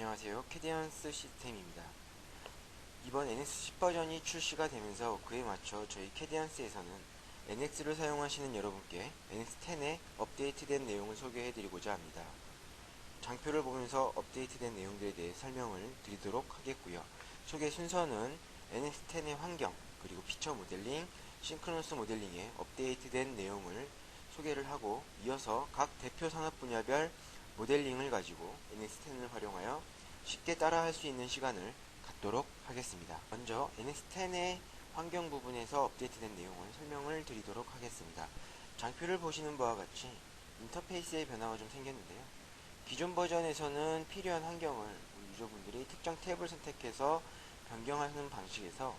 안녕하세요. 캐디언스 시스템입니다. 이번 NX10 버전이 출시가 되면서 그에 맞춰 저희 캐디언스에서는 NX를 사용하시는 여러분께 NX10의 업데이트된 내용을 소개해드리고자 합니다. 장표를 보면서 업데이트된 내용들에 대해 설명을 드리도록 하겠고요. 소개 순서는 NX10의 환경, 그리고 피처 모델링, 싱크로너스 모델링의 업데이트된 내용을 소개를 하고, 이어서 각 대표 산업 분야별 모델링을 가지고 NX10을 활용하여 쉽게 따라할 수 있는 시간을 갖도록 하겠습니다. 먼저 NX10의 환경 부분에서 업데이트된 내용을 설명을 드리도록 하겠습니다. 장표를 보시는 바와 같이 인터페이스의 변화가 좀 생겼는데요. 기존 버전에서는 필요한 환경을 우리 유저분들이 특정 탭을 선택해서 변경하는 방식에서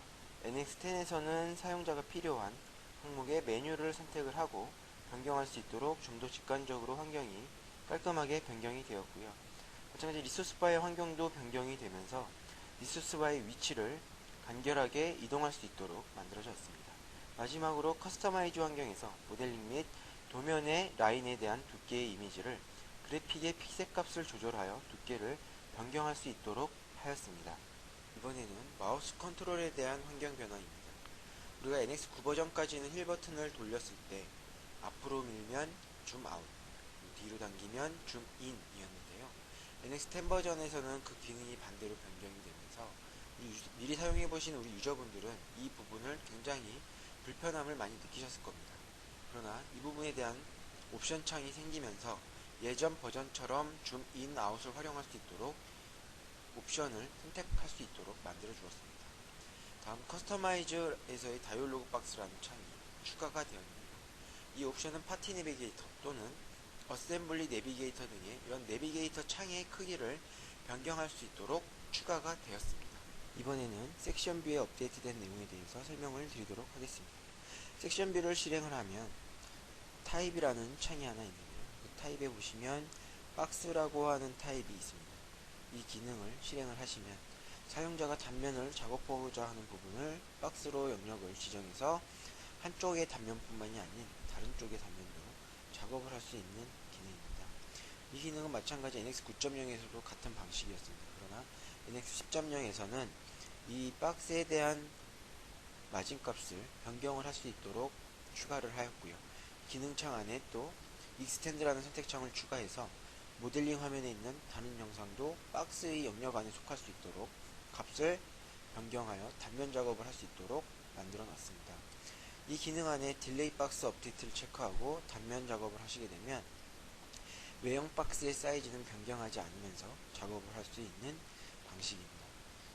NX10에서는 사용자가 필요한 항목의 메뉴를 선택을 하고 변경할 수 있도록 좀 더 직관적으로 환경이 깔끔하게 변경이 되었고요. 마찬가지 리소스바의 환경도 변경이 되면서 리소스바의 위치를 간결하게 이동할 수 있도록 만들어졌습니다. 마지막으로 커스터마이즈 환경에서 모델링 및 도면의 라인에 대한 두께의 이미지를 그래픽의 픽셀 값을 조절하여 두께를 변경할 수 있도록 하였습니다. 이번에는 마우스 컨트롤에 대한 환경 변화입니다. 우리가 NX9 버전까지는 힐 버튼을 돌렸을 때 앞으로 밀면 줌 아웃, 뒤로 당기면 줌 인이었는데요. NX10 버전에서는 그 기능이 반대로 변경이 되면서 미리 사용해보신 우리 유저분들은 이 부분을 굉장히 불편함을 많이 느끼셨을 겁니다. 그러나 이 부분에 대한 옵션 창이 생기면서 예전 버전처럼 줌 인, 아웃을 활용할 수 있도록 옵션을 선택할 수 있도록 만들어 주었습니다. 다음 커스터마이즈에서의 다이얼로그 박스라는 창이 추가가 되었는데요. 이 옵션은 파티 내비게이터 또는 어셈블리 내비게이터 등의 이런 내비게이터 창의 크기를 변경할 수 있도록 추가가 되었습니다. 이번에는 섹션 뷰의 업데이트된 내용에 대해서 설명을 드리도록 하겠습니다. 섹션 뷰를 실행을 하면 타입이라는 창이 하나 있는데요. 그 타입에 보시면 박스라고 하는 타입이 있습니다. 이 기능을 실행을 하시면 사용자가 단면을 작업하고자 하는 부분을 박스로 영역을 지정해서 한쪽의 단면뿐만이 아닌 다른 쪽의 단면도 작업을 할 수 있는 기능입니다. 이 기능은 마찬가지 NX 9.0에서도 같은 방식이었습니다. 그러나 NX 10.0에서는 이 박스에 대한 마진값을 변경을 할 수 있도록 추가를 하였고요. 기능창 안에 또 익스텐드라는 선택창을 추가해서 모델링 화면에 있는 다른 영상도 박스의 영역 안에 속할 수 있도록 값을 변경하여 단면 작업을 할 수 있도록 만들어 놨습니다. 이 기능 안에 딜레이 박스 업데이트를 체크하고 단면 작업을 하시게 되면 외형 박스의 사이즈는 변경하지 않으면서 작업을 할 수 있는 방식입니다.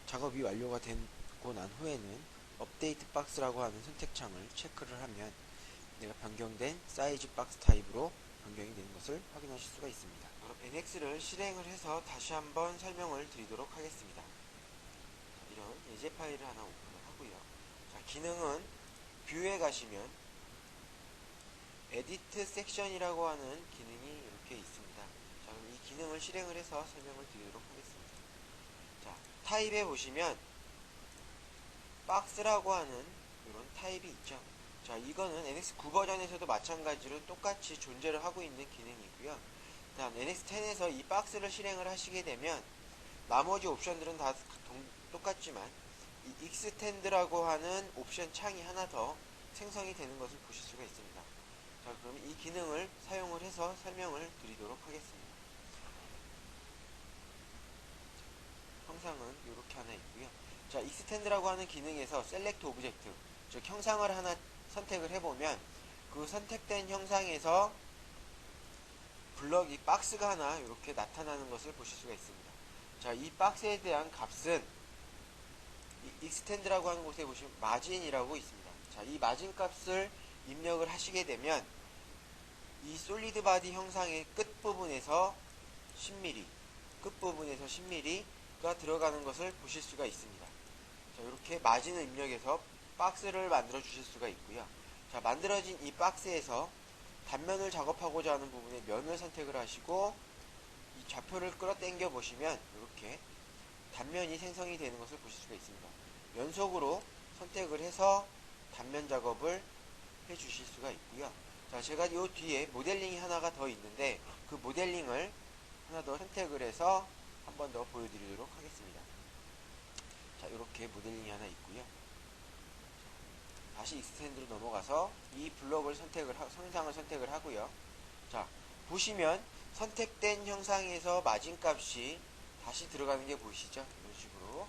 작업이 완료가 되고 난 후에는 업데이트 박스라고 하는 선택창을 체크를 하면 내가 변경된 사이즈 박스 타입으로 변경이 되는 것을 확인하실 수가 있습니다. 그럼 NX를 실행을 해서 다시 한번 설명을 드리도록 하겠습니다. 이런 예제 파일을 하나 오픈을 하고요. 자, 기능은 뷰에 가시면 에디트 섹션이라고 하는 기능이 이렇게 있습니다. 자, 그럼 이 기능을 실행을 해서 설명을 드리도록 하겠습니다. 자, 타입에 보시면 박스라고 하는 이런 타입이 있죠. 자, 이거는 NX9 버전에서도 마찬가지로 똑같이 존재를 하고 있는 기능이고요. 다음 NX10에서 이 박스를 실행을 하시게 되면 나머지 옵션들은 다 똑같지만 이 익스텐드라고 하는 옵션 창이 하나 더 생성이 되는 것을 보실 수가 있습니다. 자, 그럼 이 기능을 사용을 해서 설명을 드리도록 하겠습니다. 형상은 이렇게 하나 있고요. 자, 익스텐드라고 하는 기능에서 셀렉트 오브젝트, 즉 형상을 하나 선택을 해보면 그 선택된 형상에서 블럭이 박스가 하나 이렇게 나타나는 것을 보실 수가 있습니다. 자, 이 박스에 대한 값은 이 익스텐드라고 하는 곳에 보시면 마진이라고 있습니다. 자, 이 마진 값을 입력을 하시게 되면 이 솔리드 바디 형상의 끝부분에서 10mm, 끝부분에서 10mm가 들어가는 것을 보실 수가 있습니다. 자, 이렇게 마진을 입력해서 박스를 만들어 주실 수가 있고요. 자, 만들어진 이 박스에서 단면을 작업하고자 하는 부분에 면을 선택을 하시고 이 좌표를 끌어당겨 보시면 이렇게 단면이 생성이 되는 것을 보실 수가 있습니다. 연속으로 선택을 해서 단면 작업을 해 주실 수가 있고요. 자, 제가 이 뒤에 모델링이 하나가 더 있는데 그 모델링을 하나 더 선택을 해서 한 번 더 보여드리도록 하겠습니다. 자, 이렇게 모델링이 하나 있고요. 다시 익스텐드로 넘어가서 이 블록을 형상을 선택을 하고요. 자, 보시면 선택된 형상에서 마진값이 다시 들어가는 게 보이시죠? 이런 식으로.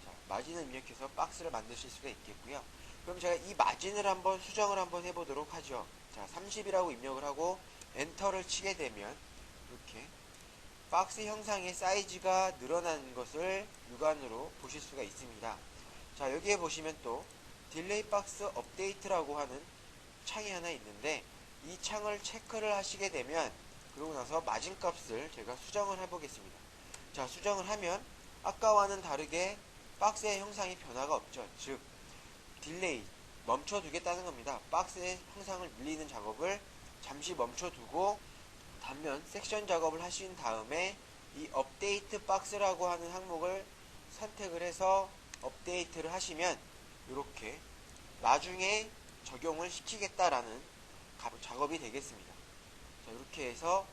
자, 마진을 입력해서 박스를 만드실 수가 있겠고요. 그럼 제가 이 마진을 한번 수정을 한번 해보도록 하죠. 자, 30이라고 입력을 하고 엔터를 치게 되면 이렇게 박스 형상의 사이즈가 늘어나는 것을 육안으로 보실 수가 있습니다. 자, 여기에 보시면 또 딜레이 박스 업데이트라고 하는 창이 하나 있는데 이 창을 체크를 하시게 되면 그러고 나서 마진값을 제가 수정을 해보겠습니다. 자, 수정을 하면 아까와는 다르게 박스의 형상이 변화가 없죠. 즉 딜레이 멈춰두겠다는 겁니다. 박스의 형상을 늘리는 작업을 잠시 멈춰두고 단면 섹션 작업을 하신 다음에 이 업데이트 박스라고 하는 항목을 선택을 해서 업데이트를 하시면 이렇게 나중에 적용을 시키겠다라는 작업이 되겠습니다. 자, 이렇게 해서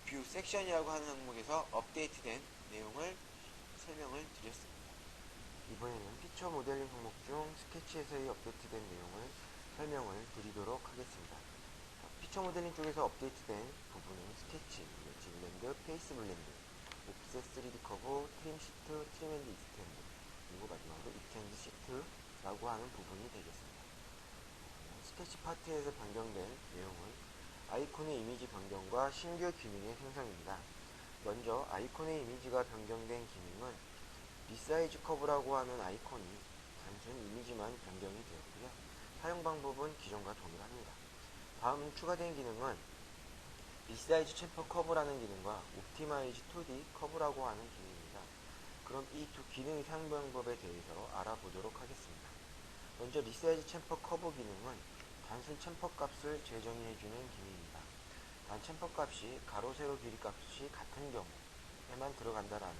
뷰 섹션이라고 하는 항목에서 업데이트된 내용을 설명을 드렸습니다. 이번에는 피처 모델링 항목 중 스케치에서의 업데이트된 내용을 설명을 드리도록 하겠습니다. 자, 피처 모델링 쪽에서 업데이트된 부분은 스케치, 블렌드, 페이스 블렌드, 옵셋 3D 커브, 트림 시트, 트림 앤드 익스텐드, 그리고 마지막으로 익스텐드 시트라고 하는 부분이 되겠습니다. 스케치 파트에서 변경된 내용은 아이콘의 이미지 변경과 신규 기능의 생성입니다. 먼저 아이콘의 이미지가 변경된 기능은 리사이즈 커브라고 하는 아이콘이 단순 이미지만 변경이 되었고요. 사용 방법은 기존과 동일합니다. 다음 추가된 기능은 리사이즈 챔퍼 커브라는 기능과 옵티마이즈 2D 커브라고 하는 기능입니다. 그럼 이 두 기능의 사용 방법에 대해서 알아보도록 하겠습니다. 먼저 리사이즈 챔퍼 커브 기능은 단순 챔퍼 값을 재정의해주는 기능입니다. 단 챔퍼 값이 가로 세로 길이 값이 같은 경우에만 들어간다라는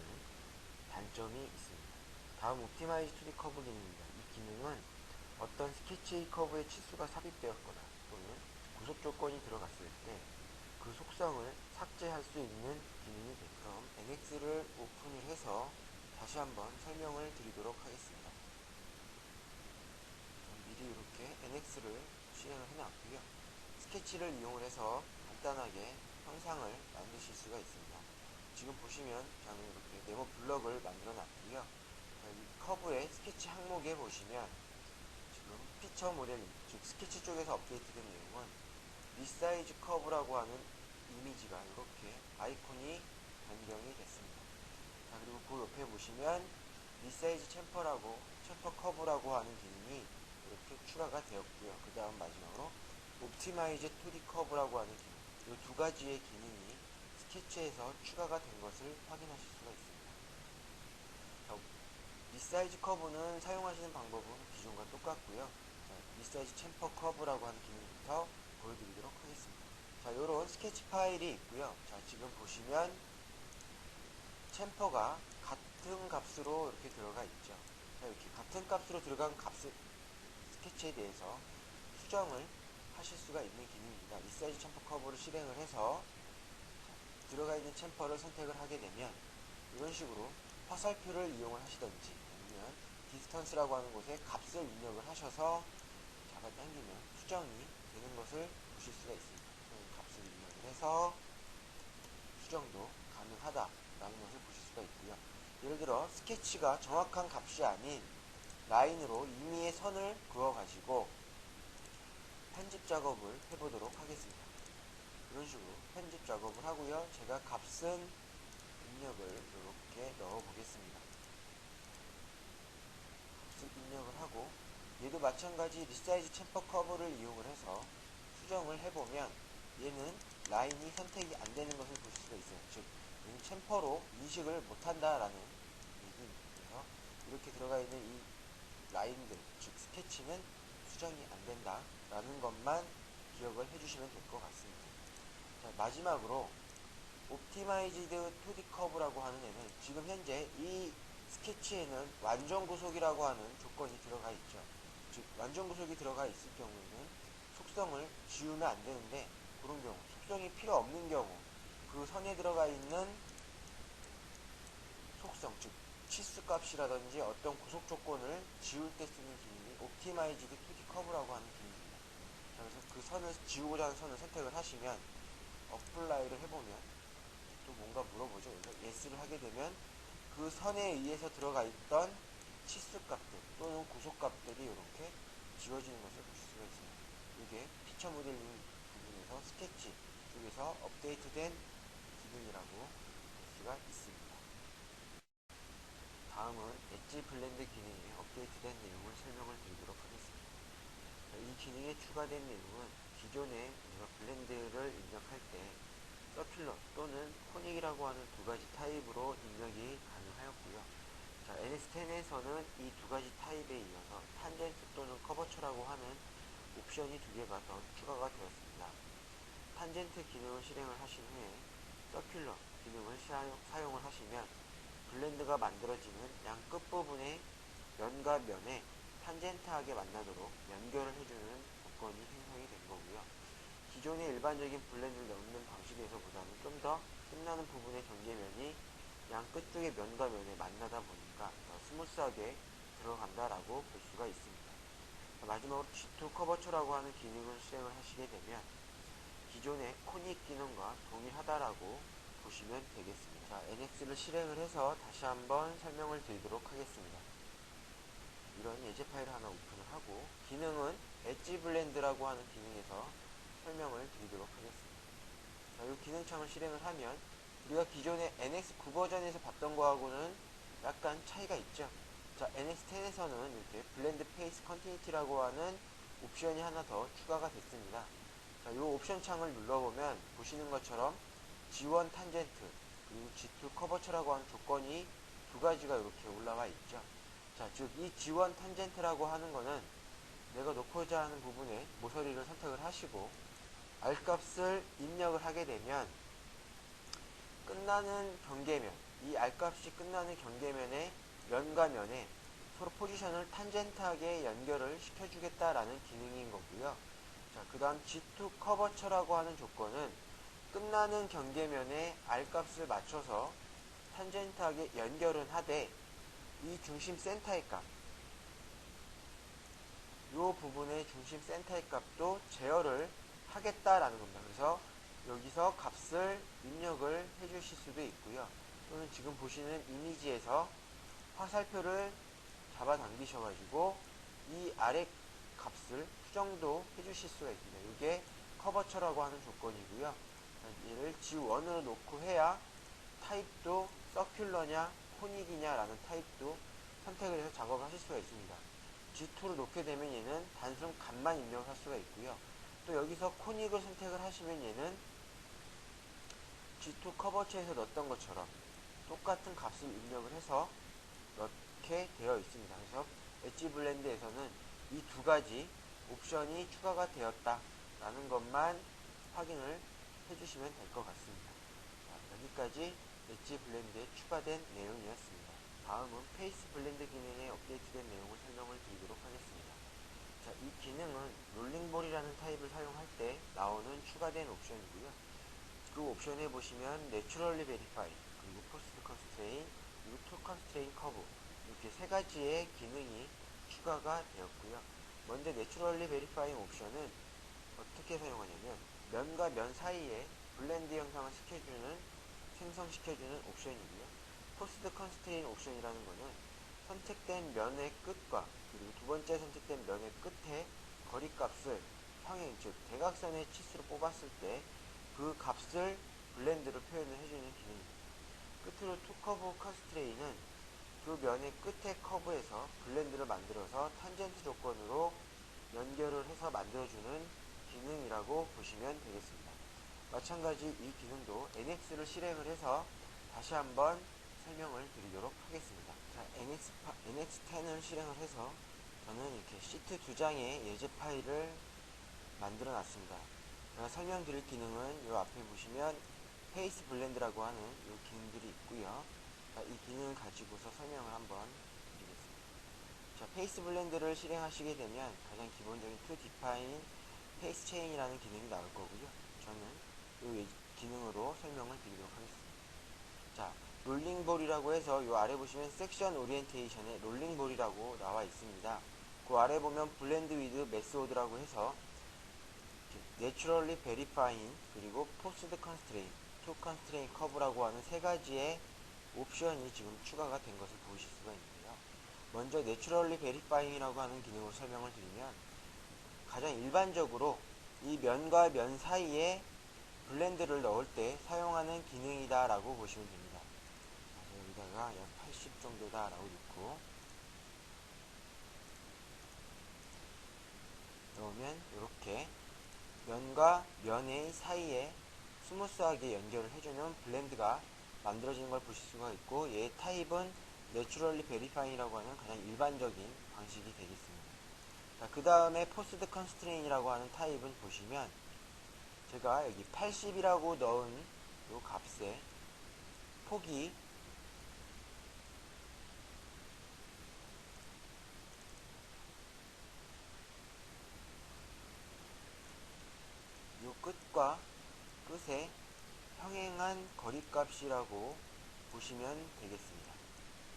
단점이 있습니다. 다음 옵티마이즈 2D 커브 기능입니다. 이 기능은 어떤 스케치 커브의 치수가 삽입되었거나 또는 구속 조건이 들어갔을 때 그 속성을 삭제할 수 있는 기능이 됩니다. 그럼 NX를 오픈을 해서 다시 한번 설명을 드리도록 하겠습니다. 미리 이렇게 NX를 실행을 해놨고요. 스케치를 이용을 해서 간단하게 형상을 만드실 수가 있습니다. 지금 보시면 저는 이렇게 네모 블럭을 만들어 놨고요. 이 커브의 스케치 항목에 보시면 지금 피처 모델, 즉 스케치 쪽에서 업데이트된 내용은 리사이즈 커브라고 하는 이미지가 이렇게 아이콘이 변경이 됐습니다. 자, 그리고 그 옆에 보시면 리사이즈 챔퍼 커브라고 하는 기능이 이렇게 추가가 되었고요. 그 다음 마지막으로 옵티마이즈 2D 커브라고 하는 기능, 이 두 가지의 기능이 스케치에서 추가가 된 것을 확인하실 수가 있습니다. 자, 리사이즈 커브는 사용하시는 방법은 기존과 똑같고요. 자, 리사이즈 챔퍼 커브라고 하는 기능부터 보여드리도록 하겠습니다. 자, 요런 스케치 파일이 있고요. 자, 지금 보시면 챔퍼가 같은 값으로 이렇게 들어가 있죠. 자, 이렇게 같은 값으로 들어간 스케치에 대해서 수정을 하실 수가 있는 기능입니다. 리사이즈 챔퍼 커브를 실행을 해서 들어가 있는 챔퍼를 선택을 하게 되면 이런 식으로 화살표를 이용을 하시던지 아니면 디스턴스라고 하는 곳에 값을 입력을 하셔서 잡아당기면 수정이 되는 것을 보실 수가 있습니다. 값을 입력을 해서 수정도 가능하다라는 것을 보실 수가 있고요. 예를 들어 스케치가 정확한 값이 아닌 라인으로 임의의 선을 그어가지고 편집 작업을 해보도록 하겠습니다. 이런 식으로 편집 작업을 하고요. 제가 값은 입력을 이렇게 넣어 보겠습니다. 값을 입력을 하고 얘도 마찬가지 리사이즈 챔퍼 커브를 이용을 해서 수정을 해보면 얘는 라인이 선택이 안 되는 것을 보실 수가 있어요. 즉 얘는 챔퍼로 인식을 못한다라는 얘기인데요. 이렇게 들어가 있는 이 라인들, 즉 스케치는 수정이 안 된다라는 것만 기억을 해주시면 될 것 같습니다. 자, 마지막으로 옵티마이즈드 2D 커브라고 하는 애는 지금 현재 이 스케치에는 완전 구속이라고 하는 조건이 들어가 있죠. 즉 완전 구속이 들어가 있을 경우에는 속성을 지우면 안 되는데 그런 경우, 속성이 필요 없는 경우 그 선에 들어가 있는 치수 값이라든지 어떤 구속 조건을 지울 때 쓰는 기능이 옵티마이즈드 2D 커브라고 하는 기능입니다. 자, 그래서 그 선을 지우고자 하는 선을 선택을 하시면 어플라이를 해보면 또 뭔가 물어보죠. 그래서 예스를 하게 되면 그 선에 의해서 들어가 있던 치수 값들 또는 구속 값들이 이렇게 지워지는 것을 보실 수가 있습니다. 이게 피처 모델링 부분에서 스케치 쪽에서 업데이트된 기능이라고 볼 수가 있습니다. 다음은 엣지 블렌드 기능의 업데이트된 내용을 설명을 드리도록 하겠습니다. 이 기능에 추가된 내용은 기존에 우리가 블렌드를 입력할 때 서큘러 또는 코닉이라고 하는 두 가지 타입으로 입력이 가능하였고요. 자, NS10에서는 이 두 가지 타입에 이어서 탄젠트 또는 커버처라고 하는 옵션이 두 개가 더 추가가 되었습니다. 탄젠트 기능을 실행을 하신 후에 서큘러 기능을 사용을 하시면 블렌드가 만들어지는 양 끝부분의 면과 면에 탄젠트하게 만나도록 연결을 해주는 조건이 생성이 된 거고요. 기존의 일반적인 블렌드를 넣는 방식에서보다는 좀 더 끝나는 부분의 경계면이 양 끝쪽의 면과 면에 만나다 보니까 더 스무스하게 들어간다라고 볼 수가 있습니다. 마지막으로 G2 커버처라고 하는 기능을 실행을 하시게 되면 기존의 코닉 기능과 동일하다라고 보시면 되겠습니다. 자, NX를 실행을 해서 다시 한번 설명을 드리도록 하겠습니다. 이런 예제 파일을 하나 오픈을 하고 기능은 엣지 블렌드라고 하는 기능에서 설명을 드리도록 하겠습니다. 자, 이 기능창을 실행을 하면 우리가 기존의 NX9 버전에서 봤던 거하고는 약간 차이가 있죠. 자, NX10에서는 이렇게 블렌드 페이스 컨티니티라고 하는 옵션이 하나 더 추가가 됐습니다. 자, 이 옵션 창을 눌러보면 보시는 것처럼 G1 탄젠트 그리고 G2 커버처라고 하는 조건이 두 가지가 이렇게 올라와 있죠. 자, 즉 이 G1 탄젠트라고 하는 거는 내가 놓고자 하는 부분에 모서리를 선택을 하시고 R값을 입력을 하게 되면 끝나는 경계면, 이 R값이 끝나는 경계면의 면과 면에 서로 포지션을 탄젠트하게 연결을 시켜주겠다라는 기능인 거고요. 자, 그 다음 G2 커버처라고 하는 조건은 끝나는 경계면에 R값을 맞춰서 탄젠트하게 연결은 하되 이 중심 센터의 값, 이 부분의 중심 센터의 값도 제어를 하겠다라는 겁니다. 그래서 여기서 값을 입력을 해주실 수도 있고요. 또는 지금 보시는 이미지에서 화살표를 잡아당기셔가지고 이 아래 값을 수정도 해주실 수가 있습니다. 이게 커버처라고 하는 조건이고요. 얘를 G1으로 놓고 해야 타입도 서큘러냐 코닉이냐 라는 타입도 선택을 해서 작업을 하실 수가 있습니다. G2로 놓게 되면 얘는 단순 값만 입력을 할 수가 있고요. 또 여기서 코닉을 선택을 하시면 얘는 G2 커버처에서 넣었던 것처럼 똑같은 값을 입력을 해서 넣게 되어 있습니다. 그래서 엣지 블렌드에서는 이 두 가지 옵션이 추가가 되었다 라는 것만 확인을 해주시면 될 것 같습니다. 자, 여기까지 엣지 블렌드에 추가된 내용이었습니다. 다음은 페이스 블렌드 기능에 업데이트된 내용을 설명을 드리도록 하겠습니다. 자, 이 기능은 롤링볼이라는 타입을 사용할 때 나오는 추가된 옵션이고요. 그 옵션에 보시면 Naturally Verify, 그리고 Post Constraint, 그리고 To Constraint Curve 이렇게 세 가지의 기능이 추가가 되었고요. 먼저 Naturally Verifying 옵션은 어떻게 사용하냐면 면과 면 사이에 블렌드 형상을 생성시켜주는 옵션이고요. Post Constraint 옵션이라는 것은 선택된 면의 끝과 그리고 두 번째 선택된 면의 끝에 거리값을 평행, 즉 대각선의 치수로 뽑았을 때 그 값을 블렌드로 표현을 해주는 기능입니다. 끝으로 To Curve Constraint은 그 면의 끝에 커브에서 블렌드를 만들어서 탄젠트 조건으로 연결을 해서 만들어주는 기능이라고 보시면 되겠습니다. 마찬가지 이 기능도 NX를 실행을 해서 다시 한번 설명을 드리도록 하겠습니다. 자, NX10을 실행을 해서 저는 이렇게 시트 2장의 예제 파일을 만들어 놨습니다. 제가 설명드릴 기능은 이 앞에 보시면 페이스 블렌드라고 하는 이 기능들이 있고요. 자, 이 기능을 가지고서 설명을 한번 드리겠습니다. 자, 페이스 블렌드를 실행하시게 되면 가장 기본적인 To Define Face Chain이라는 기능이 나올 거고요. 저는 이 기능으로 설명을 드리도록 하겠습니다. 자, 롤링볼이라고 해서 요 아래 보시면 섹션 오리엔테이션에 롤링볼이라고 나와 있습니다. 그 아래 보면 블렌드 위드 메소드라고 해서 내추럴리 베리파인 그리고 포스드 컨스트레인, 투 컨스트레인 커브라고 하는 세 가지의 옵션이 지금 추가가 된 것을 보실 수가 있는데요. 먼저 내추럴리 베리파인이라고 하는 기능을 설명을 드리면 가장 일반적으로 이 면과 면 사이에 블렌드를 넣을 때 사용하는 기능이다 라고 보시면 됩니다. 여기다가 약 80 정도다 라고 넣고 넣으면 이렇게 면과 면의 사이에 스무스하게 연결을 해주는 블렌드가 만들어지는 걸 보실 수가 있고, 얘의 타입은 내추럴리 베리파인이라고 하는 가장 일반적인 방식이 되겠습니다. 그 다음에 포스드 컨스트레인이라고 하는 타입은 보시면 제가 여기 80이라고 넣은 이 값에 폭이 이 끝과 끝에 평행한 거리값이라고 보시면 되겠습니다.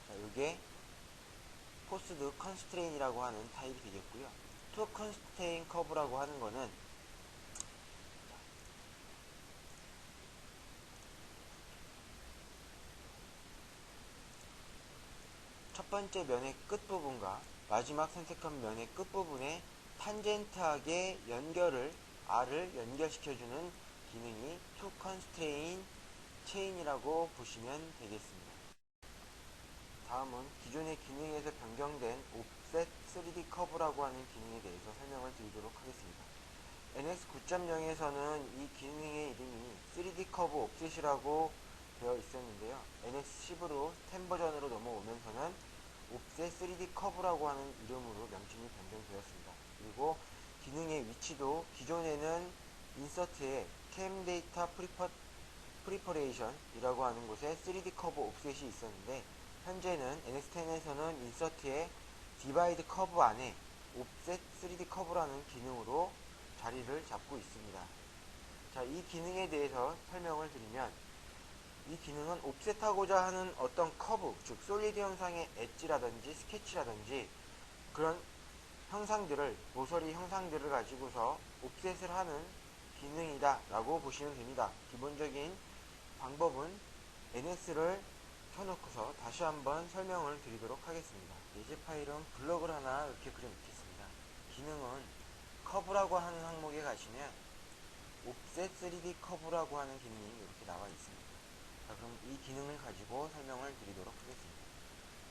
자, 이게 포스드 컨스트레인이라고 하는 타입이 되겠고요. 투 컨스트레인 커브라고 하는 거는 첫 번째 면의 끝부분과 마지막 선택한 면의 끝부분에 탄젠트하게 R을 연결시켜주는 기능이 투 컨스트레인 체인이라고 보시면 되겠습니다. 다음은 기존의 기능에서 변경된 옵셋 3D 커브라고 하는 기능에 대해서 설명을 드리도록 하겠습니다. NX 9.0에서는 이 기능의 이름이 3D 커브 옵셋이라고 되어 있었는데요. NX 10으로 10 버전으로 넘어오면서는 옵셋 3D 커브라고 하는 이름으로 명칭이 변경되었습니다. 그리고 기능의 위치도 기존에는 인서트에 캠 데이터 프리퍼레이션 이라고 하는 곳에 3D 커브 옵셋이 있었는데, 현재는 NX10에서는 인서트에 디바이드 커브 안에 옵셋 3D 커브라는 기능으로 자리를 잡고 있습니다. 자, 이 기능에 대해서 설명을 드리면, 이 기능은 옵셋하고자 하는 어떤 커브, 즉 솔리드 형상의 엣지라든지 스케치라든지 그런 형상들을, 모서리 형상들을 가지고서 옵셋을 하는 기능이다 라고 보시면 됩니다. 기본적인 방법은 NX를 켜놓고서 다시 한번 설명을 드리도록 하겠습니다. 예제 파일은 블럭을 하나 이렇게 그려놓겠습니다. 기능은 커브라고 하는 항목에 가시면 옵셋 3D 커브라고 하는 기능이 이렇게 나와 있습니다. 자, 그럼 이 기능을 가지고 설명을 드리도록 하겠습니다.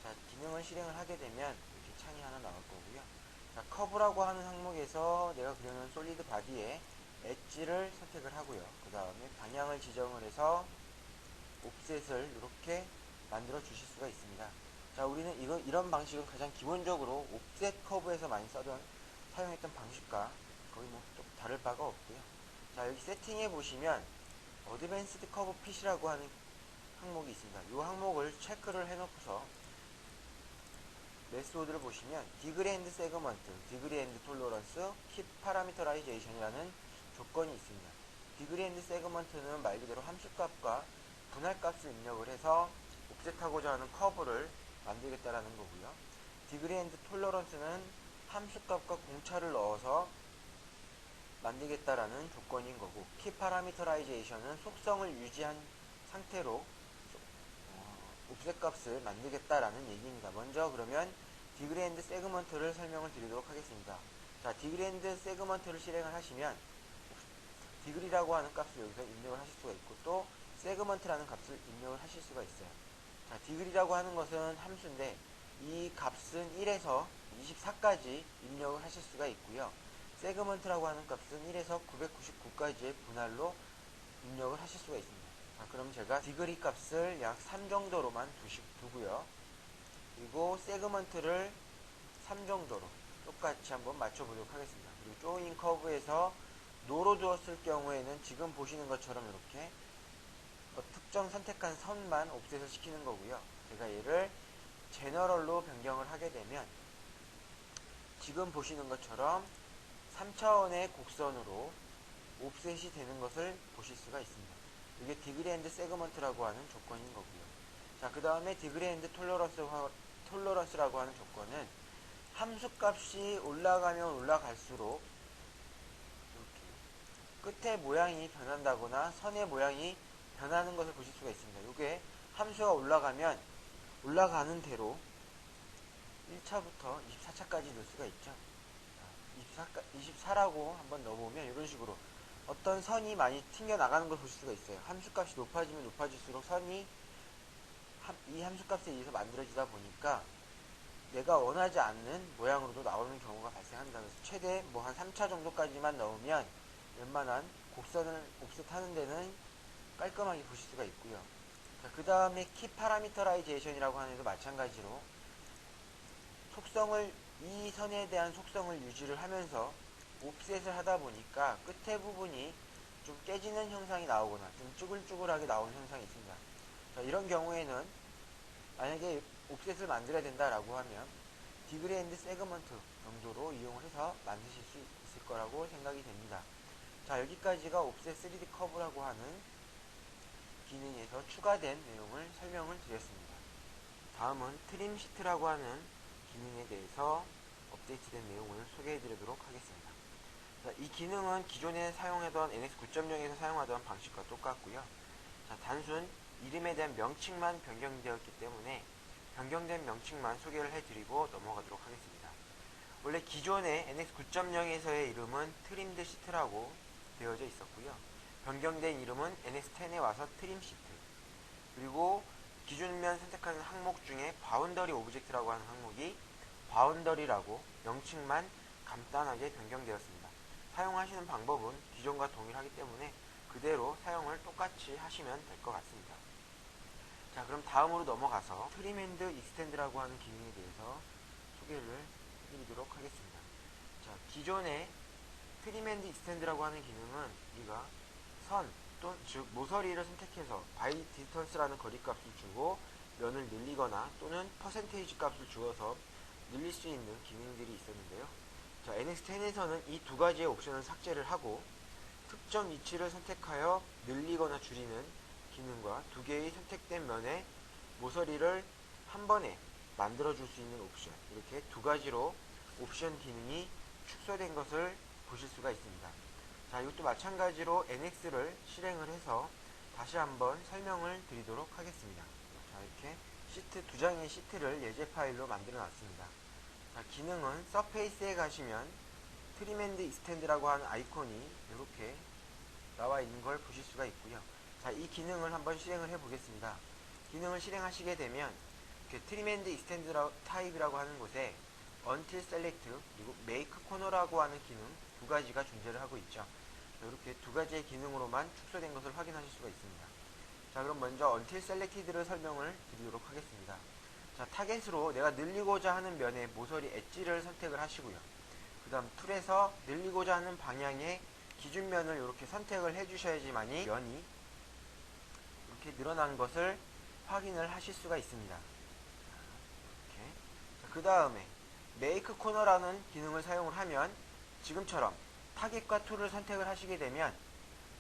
자, 기능을 실행을 하게 되면 이렇게 창이 하나 나올 거고요. 자, 커브라고 하는 항목에서 내가 그려놓은 솔리드 바디에 엣지를 선택을 하고요. 그 다음에 방향을 지정을 해서 옵셋을 이렇게 만들어 주실 수가 있습니다. 자, 우리는 이런 방식은 가장 기본적으로 옵셋 커브에서 많이 사용했던 방식과 거의 뭐 좀 다를 바가 없고요. 자, 여기 세팅해 보시면 어드밴스드 커브 핏이라고 하는 항목이 있습니다. 이 항목을 체크를 해놓고서 메소드를 보시면 디그리 앤드 세그먼트, 디그리 앤드 톨러런스, 킵 파라미터라이제이션이라는 조건이 있습니다. 디그리 앤드 세그먼트는 말 그대로 함수값과 분할값을 입력을 해서 옵셋하고자 하는 커브를 만들겠다라는 거고요. 디그리 앤드 톨러런스는 함수값과 공차를 넣어서 만들겠다라는 조건인 거고, 키 파라미터라이제이션은 속성을 유지한 상태로 옵셋 값을 만들겠다라는 얘기입니다. 먼저 그러면 디그리 앤드 세그먼트를 설명을 드리도록 하겠습니다. 자, 디그리 앤드 세그먼트를 실행을 하시면 디그리라고 하는 값을 여기서 입력을 하실 수가 있고, 또 세그먼트라는 값을 입력을 하실 수가 있어요. 자, 디그리라고 하는 것은 함수인데 이 값은 1에서 24까지 입력을 하실 수가 있고요. 세그먼트라고 하는 값은 1에서 999까지의 분할로 입력을 하실 수가 있습니다. 자, 그럼 제가 디그리 값을 약 3 정도로만 두고요. 그리고 세그먼트를 3 정도로 똑같이 한번 맞춰보도록 하겠습니다. 그리고 조인 커브에서 노로 두었을 경우에는 지금 보시는 것처럼 이렇게 특정 선택한 선만 옵셋을 시키는 거고요. 제가 얘를 제너럴로 변경을 하게 되면 지금 보시는 것처럼 3차원의 곡선으로 옵셋이 되는 것을 보실 수가 있습니다. 이게 디그리 앤드 세그먼트라고 하는 조건인 거고요. 자, 그 다음에 디그리 앤드 톨러런스라고 하는 조건은 함수값이 올라가면 올라갈수록 이렇게 끝의 모양이 변한다거나 선의 모양이 변하는 것을 보실 수가 있습니다. 이게 함수가 올라가면 올라가는 대로 1차부터 24차까지 넣을 수가 있죠. 24라고 한번 넣어보면 이런 식으로 어떤 선이 많이 튕겨나가는 걸 보실 수가 있어요. 함수값이 높아지면 높아질수록 선이 이 함수값에 의해서 만들어지다 보니까 내가 원하지 않는 모양으로도 나오는 경우가 발생한다. 그래서 최대 뭐 한 3차 정도까지만 넣으면 웬만한 곡선을 옵셋하는 데는 깔끔하게 보실 수가 있고요. 그 다음에 키 파라미터라이제이션이라고 하는 데도 마찬가지로 이 선에 대한 속성을 유지를 하면서 옵셋을 하다 보니까 끝에 부분이 좀 깨지는 현상이 나오거나 좀 쭈글쭈글하게 나오는 현상이 있습니다. 자, 이런 경우에는 만약에 옵셋을 만들어야 된다라고 하면 디그리 앤드 세그먼트 정도로 이용을 해서 만드실 수 있을 거라고 생각이 됩니다. 자, 여기까지가 옵셋 3D 커브라고 하는 기능에서 추가된 내용을 설명을 드렸습니다. 다음은 트림 시트라고 하는 기능에 대해서 업데이트된 내용을 소개해 드리도록 하겠습니다. 자, 이 기능은 기존에 사용하던 NX 9.0에서 사용하던 방식과 똑같고요. 자, 단순 이름에 대한 명칭만 변경되었기 때문에 변경된 명칭만 소개를 해드리고 넘어가도록 하겠습니다. 원래 기존의 NX 9.0에서의 이름은 트림드 시트라고 되어져 있었고요. 변경된 이름은 NX 10에 와서 트림 시트, 그리고 기준면 선택하는 항목 중에 바운더리 오브젝트라고 하는 항목이 바운더리라고 명칭만 간단하게 변경되었습니다. 사용하시는 방법은 기존과 동일하기 때문에 그대로 사용을 똑같이 하시면 될 것 같습니다. 자, 그럼 다음으로 넘어가서 트림 앤드 익스텐드라고 하는 기능에 대해서 소개를 해드리도록 하겠습니다. 자, 기존의 트림 앤드 익스텐드라고 하는 기능은 우리가 즉 모서리를 선택해서 바이 디스턴스라는 거리값을 주고 면을 늘리거나 또는 퍼센테이지 값을 주어서 늘릴 수 있는 기능들이 있었는데요. 자, NX10에서는 이 두 가지의 옵션을 삭제를 하고 특정 위치를 선택하여 늘리거나 줄이는 기능과 두 개의 선택된 면의 모서리를 한 번에 만들어 줄 수 있는 옵션, 이렇게 두 가지로 옵션 기능이 축소된 것을 보실 수가 있습니다. 자, 이것도 마찬가지로 NX를 실행을 해서 다시 한번 설명을 드리도록 하겠습니다. 자, 이렇게 두 장의 시트를 예제 파일로 만들어 놨습니다. 자, 기능은 서페이스에 가시면 트림 앤드 익스텐드라고 하는 아이콘이 이렇게 나와 있는 걸 보실 수가 있고요. 자, 이 기능을 한번 실행을 해 보겠습니다. 기능을 실행하시게 되면 트림 앤드 익스텐드 타입이라고 하는 곳에 Until Select 그리고 Make Corner라고 하는 기능 두 가지가 존재를 하고 있죠. 이렇게 두 가지의 기능으로만 축소된 것을 확인하실 수가 있습니다. 자, 그럼 먼저 Until Selected를 설명을 드리도록 하겠습니다. 자, 타겟으로 내가 늘리고자 하는 면의 모서리 엣지를 선택을 하시고요. 그 다음 툴에서 늘리고자 하는 방향의 기준면을 이렇게 선택을 해주셔야지만이 면이 이렇게 늘어난 것을 확인을 하실 수가 있습니다. 이렇게. 그 다음에 Make Corner라는 기능을 사용을 하면 지금처럼 타겟과 툴을 선택을 하시게 되면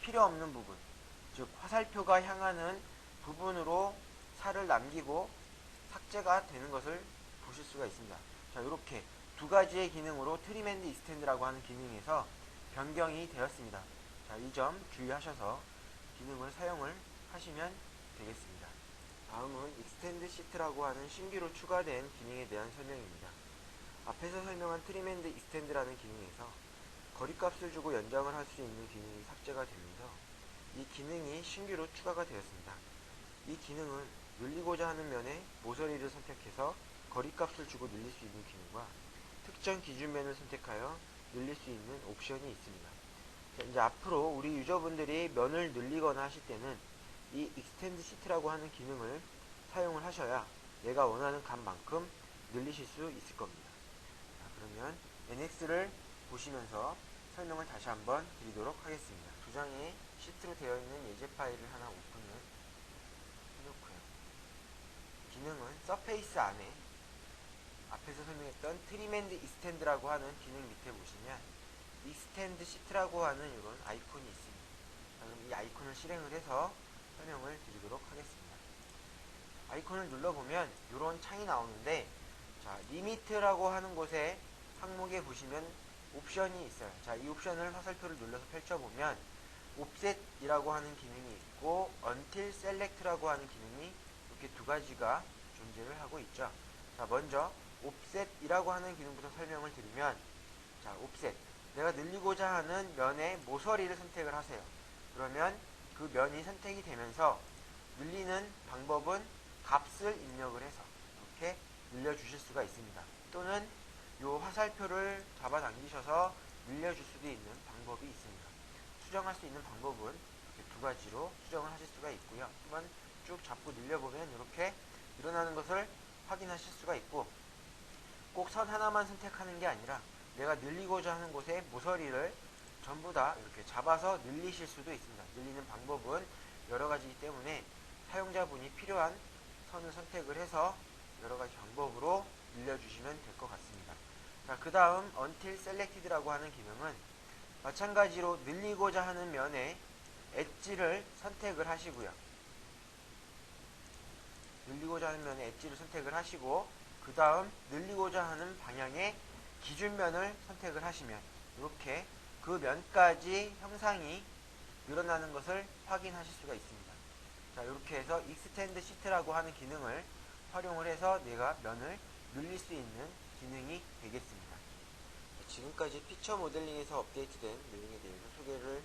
필요 없는 부분, 즉 화살표가 향하는 부분으로 살을 남기고 삭제가 되는 것을 보실 수가 있습니다. 자, 이렇게 두 가지의 기능으로 트림 앤드 익스텐드라고 하는 기능에서 변경이 되었습니다. 자, 이 점 주의하셔서 기능을 사용을 하시면 되겠습니다. 다음은 익스텐드 시트라고 하는 신규로 추가된 기능에 대한 설명입니다. 앞에서 설명한 트림 앤드 익스텐드라는 기능에서 거리값을 주고 연장을 할 수 있는 기능이 삭제가 되면서 이 기능이 신규로 추가가 되었습니다. 이 기능은 늘리고자 하는 면의 모서리를 선택해서 거리값을 주고 늘릴 수 있는 기능과 특정 기준면을 선택하여 늘릴 수 있는 옵션이 있습니다. 자, 이제 앞으로 우리 유저분들이 면을 늘리거나 하실 때는 이 익스텐드 시트라고 하는 기능을 사용을 하셔야 내가 원하는 값만큼 늘리실 수 있을 겁니다. 자, 그러면 NX를 보시면서 설명을 다시 한번 드리도록 하겠습니다. 두 장의 시트로 되어 있는 예제 파일을 하나 오픈을 해놓고요. 기능은 서페이스 안에 앞에서 설명했던 트림 앤드 익스텐드라고 하는 기능 밑에 보시면 익스텐드 시트라고 하는 이런 아이콘이 있습니다. 자, 그럼 이 아이콘을 실행을 해서 설명을 드리도록 하겠습니다. 아이콘을 눌러보면 이런 창이 나오는데, 자, 리미트라고 하는 곳에 항목에 보시면 옵션이 있어요. 자, 이 옵션을 화살표를 눌러서 펼쳐보면 옵셋이라고 하는 기능이 있고 until select라고 하는 기능이 이렇게 두 가지가 존재를 하고 있죠. 자, 먼저 옵셋이라고 하는 기능부터 설명을 드리면, 자, 옵셋, 내가 늘리고자 하는 면의 모서리를 선택을 하세요. 그러면 그 면이 선택이 되면서 늘리는 방법은 값을 입력을 해서 이렇게 늘려주실 수가 있습니다. 또는 이 화살표를 잡아당기셔서 늘려줄 수도 있는 방법이 있습니다. 수정할 수 있는 방법은 이렇게 두 가지로 수정을 하실 수가 있고요. 한번 쭉 잡고 늘려보면 이렇게 늘어나는 것을 확인하실 수가 있고, 꼭 선 하나만 선택하는 게 아니라 내가 늘리고자 하는 곳에 모서리를 전부 다 이렇게 잡아서 늘리실 수도 있습니다. 늘리는 방법은 여러 가지이기 때문에 사용자분이 필요한 선을 선택을 해서 여러 가지 방법으로 늘려주시면 될 것 같습니다. 자, 그 다음 until selected라고 하는 기능은 마찬가지로 늘리고자 하는 면에 엣지를 선택을 하시고요. 늘리고자 하는 면에 엣지를 선택을 하시고, 그 다음 늘리고자 하는 방향의 기준면을 선택을 하시면 이렇게 그 면까지 형상이 늘어나는 것을 확인하실 수가 있습니다. 자, 이렇게 해서 extend sheet라고 하는 기능을 활용을 해서 내가 면을 늘릴 수 있는 기능이 되겠습니다. 지금까지 피처 모델링에서 업데이트된 내용에 대해서 소개를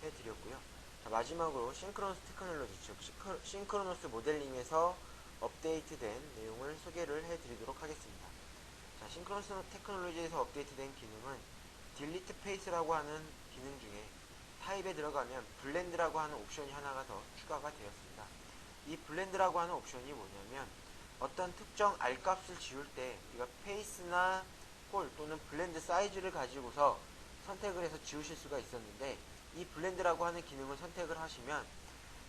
해드렸고요. 자, 마지막으로 싱크로너스 테크놀로지, 즉 싱크로너스 모델링에서 업데이트된 내용을 소개를 해드리도록 하겠습니다. 자, 싱크로너스 테크놀로지에서 업데이트된 기능은 딜리트 페이스라고 하는 기능 중에 타입에 들어가면 블렌드라고 하는 옵션이 하나가 더 추가가 되었습니다. 이 블렌드라고 하는 옵션이 뭐냐면, 어떤 특정 R값을 지울 때 우리가 페이스나 홀 또는 블렌드 사이즈를 가지고서 선택을 해서 지우실 수가 있었는데, 이 블렌드라고 하는 기능을 선택을 하시면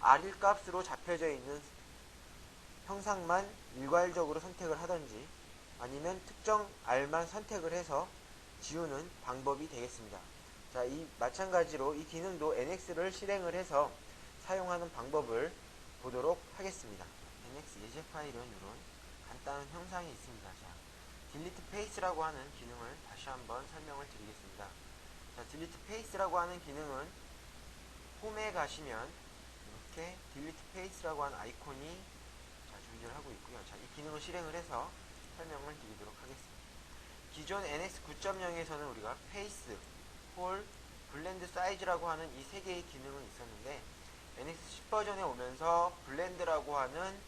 R1 값으로 잡혀져 있는 형상만 일괄적으로 선택을 하든지 아니면 특정 R만 선택을 해서 지우는 방법이 되겠습니다. 자, 마찬가지로 이 기능도 NX를 실행을 해서 사용하는 방법을 보도록 하겠습니다. NX 예제 파일은 이런 간단한 형상이 있습니다. 자, 딜리트 페이스라고 하는 기능을 다시 한번 설명을 드리겠습니다. 자, 딜리트 페이스라고 하는 기능은 홈에 가시면 이렇게 딜리트 페이스라고 하는 아이콘이 존재를 하고 있고요. 자, 이 기능을 실행을 해서 설명을 드리도록 하겠습니다. 기존 NX 9.0에서는 우리가 페이스, 홀, 블렌드 사이즈라고 하는 이 세 개의 기능은 있었는데, NX 10 버전에 오면서 블렌드라고 하는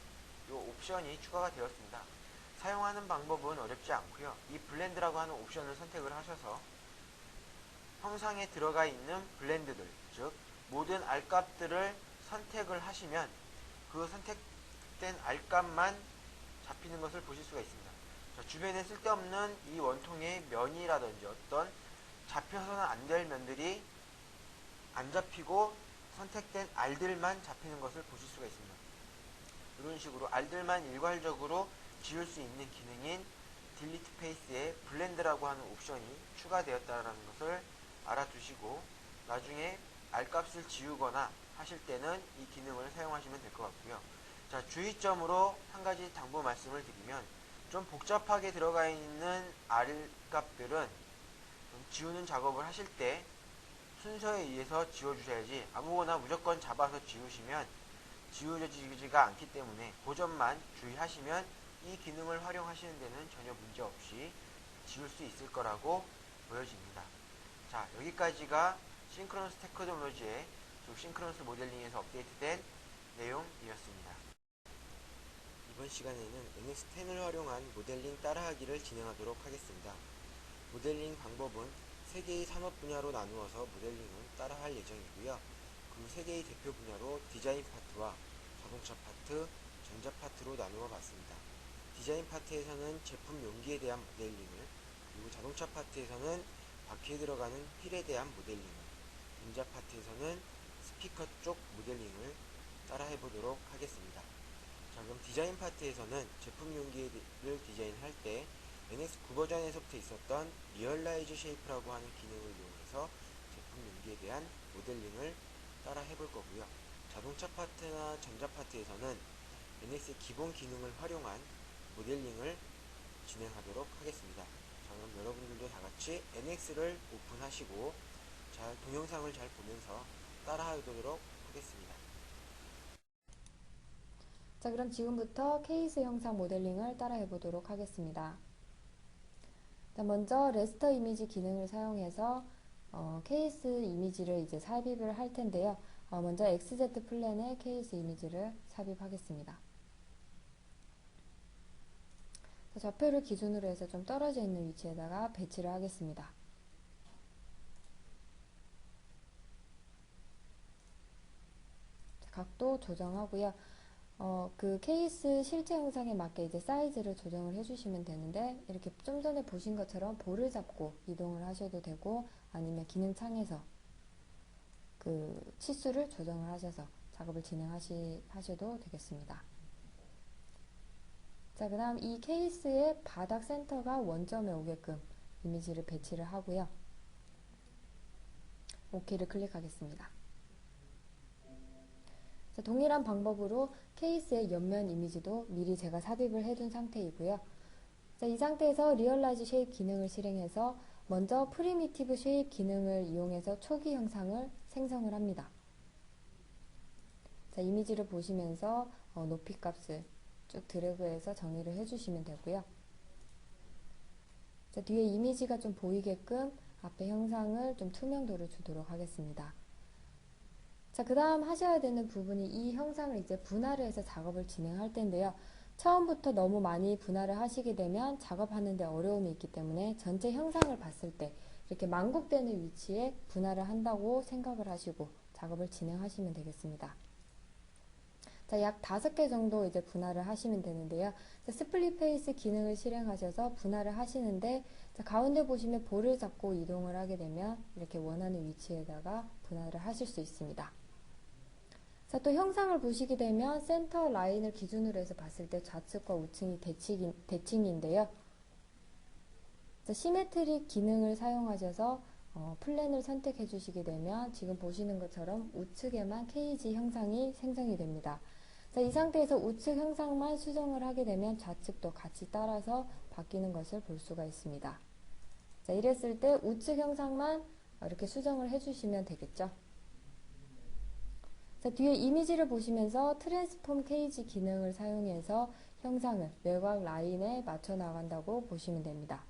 이 옵션이 추가가 되었습니다. 사용하는 방법은 어렵지 않고요. 이 블렌드라고 하는 옵션을 선택을 하셔서 형상에 들어가 있는 블렌드들, 즉 모든 R값들을 선택을 하시면 그 선택된 R값만 잡히는 것을 보실 수가 있습니다. 자, 주변에 쓸데없는 이 원통의 면이라든지 어떤 잡혀서는 안 될 면들이 안 잡히고 선택된 R들만 잡히는 것을 보실 수가 있습니다. 이런 식으로 R들만 일괄적으로 지울 수 있는 기능인 딜리트 페이스에 블렌드라고 하는 옵션이 추가되었다는 것을 알아두시고 나중에 R값을 지우거나 하실 때는 이 기능을 사용하시면 될 것 같고요. 자, 주의점으로 한 가지 당부 말씀을 드리면, 좀 복잡하게 들어가 있는 R값들은 지우는 작업을 하실 때 순서에 의해서 지워주셔야지 아무거나 무조건 잡아서 지우시면 지워지지가 않기 때문에 그 점만 주의하시면 이 기능을 활용하시는 데는 전혀 문제 없이 지울 수 있을 거라고 보여집니다. 자, 여기까지가 싱크로너스 테크놀로지의 싱크로너스 모델링에서 업데이트된 내용이었습니다. 이번 시간에는 NX10을 활용한 모델링 따라하기를 진행하도록 하겠습니다. 모델링 방법은 3개의 산업 분야로 나누어서 모델링을 따라할 예정이고요. 그 3개의 대표 분야로 디자인 파트와 자동차 파트, 전자 파트로 나누어 봤습니다. 디자인 파트에서는 제품 용기에 대한 모델링을, 그리고 자동차 파트에서는 바퀴에 들어가는 휠에 대한 모델링을, 전자 파트에서는 스피커 쪽 모델링을 따라 해보도록 하겠습니다. 자, 그럼 디자인 파트에서는 제품 용기를 디자인할 때 NX 9 버전에서부터 있었던 리얼라이즈 쉐이프라고 하는 기능을 이용해서 제품 용기에 대한 모델링을 따라 해볼 거고요. 자동차 파트나 전자 파트에서는 NX의 기본 기능을 활용한 모델링을 진행하도록 하겠습니다. 자, 그럼 여러분들도 다같이 NX를 오픈하시고 동영상을 잘 보면서 따라하도록 하겠습니다. 자, 그럼 지금부터 케이스 형상 모델링을 따라해 보도록 하겠습니다. 자, 먼저 레스터 이미지 기능을 사용해서 케이스 이미지를 이제 삽입을 할 텐데요. 먼저 XZ 플랜에 케이스 이미지를 삽입하겠습니다. 자, 좌표를 기준으로 해서 좀 떨어져 있는 위치에다가 배치를 하겠습니다. 자, 각도 조정하고요. 그 케이스 실제 영상에 맞게 이제 사이즈를 조정을 해주시면 되는데, 이렇게 좀 전에 보신 것처럼 볼을 잡고 이동을 하셔도 되고, 아니면 기능창에서 그 치수를 조정을 하셔서 작업을 진행하셔도 되겠습니다. 자, 그 다음 이 케이스의 바닥 센터가 원점에 오게끔 이미지를 배치를 하고요. OK를 클릭하겠습니다. 자, 동일한 방법으로 케이스의 옆면 이미지도 미리 제가 삽입을 해둔 상태이고요. 자, 이 상태에서 리얼라이즈 쉐입 기능을 실행해서 먼저 프리미티브 쉐입 기능을 이용해서 초기 형상을 생성을 합니다. 자, 이미지를 보시면서 높이 값을 쭉 드래그해서 정의를 해주시면 되고요. 자, 뒤에 이미지가 좀 보이게끔 앞에 형상을 좀 투명도를 주도록 하겠습니다. 자, 그 다음 하셔야 되는 부분이 이 형상을 이제 분할을 해서 작업을 진행할 텐데요. 처음부터 너무 많이 분할을 하시게 되면 작업하는데 어려움이 있기 때문에 전체 형상을 봤을 때 이렇게 만국되는 위치에 분할을 한다고 생각을 하시고 작업을 진행하시면 되겠습니다. 자, 약 5개 정도 이제 분할을 하시면 되는데요. 자, 스플릿 페이스 기능을 실행하셔서 분할을 하시는데, 자, 가운데 보시면 볼을 잡고 이동을 하게 되면 이렇게 원하는 위치에다가 분할을 하실 수 있습니다. 자, 또 형상을 보시게 되면 센터 라인을 기준으로 해서 봤을 때 좌측과 우측이 대칭인데요. 자, 시메트릭 기능을 사용하셔서 플랜을 선택해 주시게 되면 지금 보시는 것처럼 우측에만 케이지 형상이 생성이 됩니다. 자, 이 상태에서 우측 형상만 수정을 하게 되면 좌측도 같이 따라서 바뀌는 것을 볼 수가 있습니다. 자, 이랬을 때 우측 형상만 이렇게 수정을 해주시면 되겠죠. 자, 뒤에 이미지를 보시면서 트랜스폼 케이지 기능을 사용해서 형상을 외곽 라인에 맞춰 나간다고 보시면 됩니다.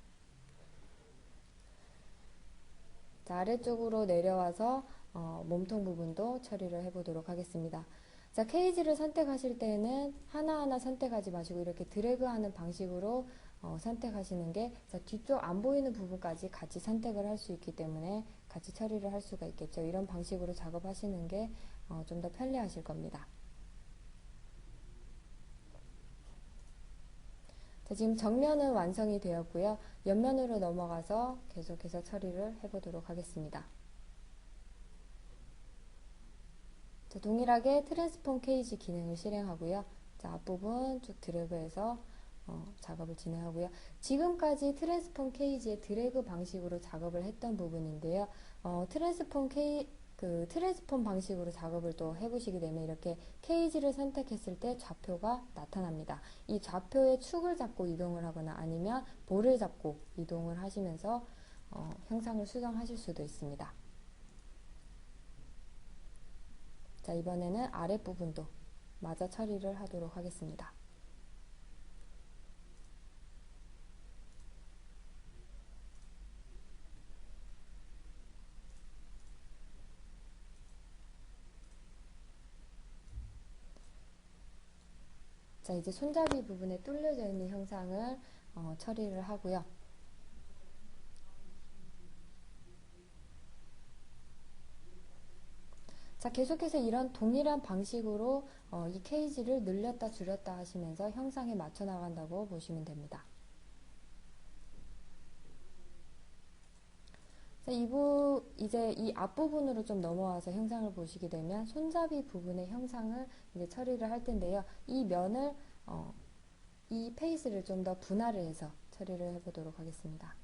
자, 아래쪽으로 내려와서 몸통 부분도 처리를 해보도록 하겠습니다. 자, 케이지를 선택하실 때는 하나하나 선택하지 마시고 이렇게 드래그하는 방식으로 선택하시는 게, 자, 뒤쪽 안 보이는 부분까지 같이 선택을 할 수 있기 때문에 같이 처리를 할 수가 있겠죠. 이런 방식으로 작업하시는 게 좀 더 편리하실 겁니다. 자, 지금 정면은 완성이 되었고요. 옆면으로 넘어가서 계속해서 처리를 해보도록 하겠습니다. 자, 동일하게 트랜스폼 케이지 기능을 실행하고요. 자, 앞부분 쭉 드래그해서 작업을 진행하고요. 지금까지 트랜스폼 케이지의 드래그 방식으로 작업을 했던 부분인데요. 트랜스폼 방식으로 작업을 또 해보시게 되면 이렇게 케이지를 선택했을 때 좌표가 나타납니다. 이 좌표의 축을 잡고 이동을 하거나 아니면 볼을 잡고 이동을 하시면서 형상을 수정하실 수도 있습니다. 자, 이번에는 아랫부분도 마저 처리를 하도록 하겠습니다. 자, 이제 손잡이 부분에 뚫려져 있는 형상을 처리를 하고요. 자, 계속해서 이런 동일한 방식으로 이 케이지를 늘렸다 줄였다 하시면서 형상에 맞춰 나간다고 보시면 됩니다. 자, 이제 이 앞부분으로 좀 넘어와서 형상을 보시게 되면 손잡이 부분의 형상을 이제 처리를 할 텐데요. 이 면을 이 페이스를 좀 더 분할을 해서 처리를 해보도록 하겠습니다.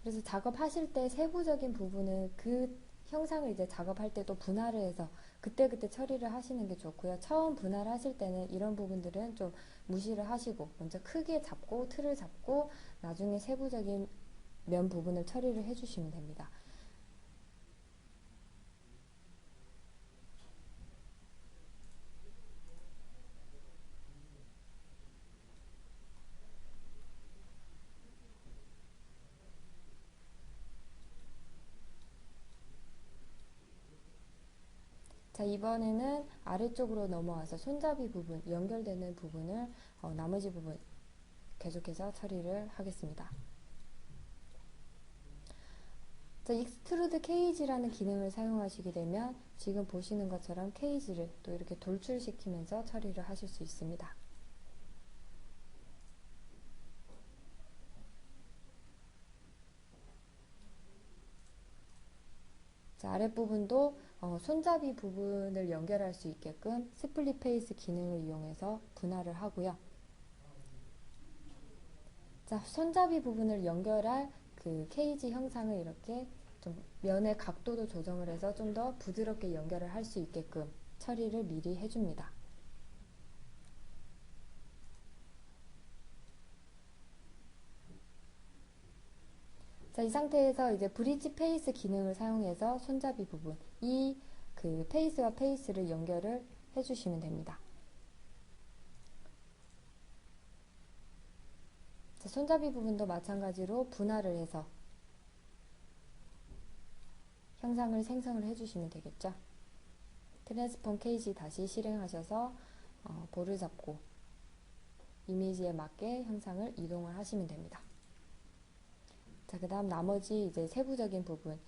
그래서 작업하실 때 세부적인 부분은 그 형상을 이제 작업할 때도 분할을 해서 그때그때 처리를 하시는 게 좋고요. 처음 분할하실 때는 이런 부분들은 좀 무시를 하시고 먼저 크게 잡고 틀을 잡고 나중에 세부적인 면 부분을 처리를 해주시면 됩니다. 자, 이번에는 아래쪽으로 넘어와서 손잡이 부분, 연결되는 부분을 나머지 부분 계속해서 처리를 하겠습니다. 자, 익스트루드 케이지라는 기능을 사용하시게 되면 지금 보시는 것처럼 케이지를 또 이렇게 돌출시키면서 처리를 하실 수 있습니다. 자, 아랫부분도 손잡이 부분을 연결할 수 있게끔 스플릿 페이스 기능을 이용해서 분할을 하고요. 자, 손잡이 부분을 연결할 그 케이지 형상을 이렇게 좀 면의 각도도 조정을 해서 좀 더 부드럽게 연결을 할 수 있게끔 처리를 미리 해줍니다. 자, 이 상태에서 이제 브릿지 페이스 기능을 사용해서 손잡이 부분, 이 그 페이스와 페이스를 연결을 해주시면 됩니다. 자, 손잡이 부분도 마찬가지로 분할을 해서 형상을 생성을 해주시면 되겠죠. 트랜스폼 케이지 다시 실행하셔서 볼을 잡고 이미지에 맞게 형상을 이동을 하시면 됩니다. 자, 그 다음 나머지 이제 세부적인 부분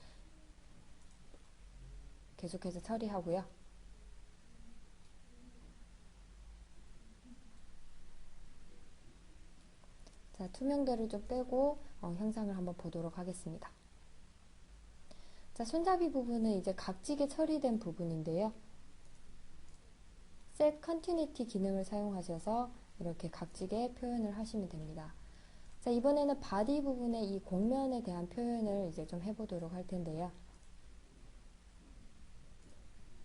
계속해서 처리하고요. 자, 투명도를 좀 빼고 형상을 한번 보도록 하겠습니다. 자, 손잡이 부분은 이제 각지게 처리된 부분인데요. Set Continuity 기능을 사용하셔서 이렇게 각지게 표현을 하시면 됩니다. 자, 이번에는 바디 부분의 이 곡면에 대한 표현을 이제 좀 해보도록 할 텐데요.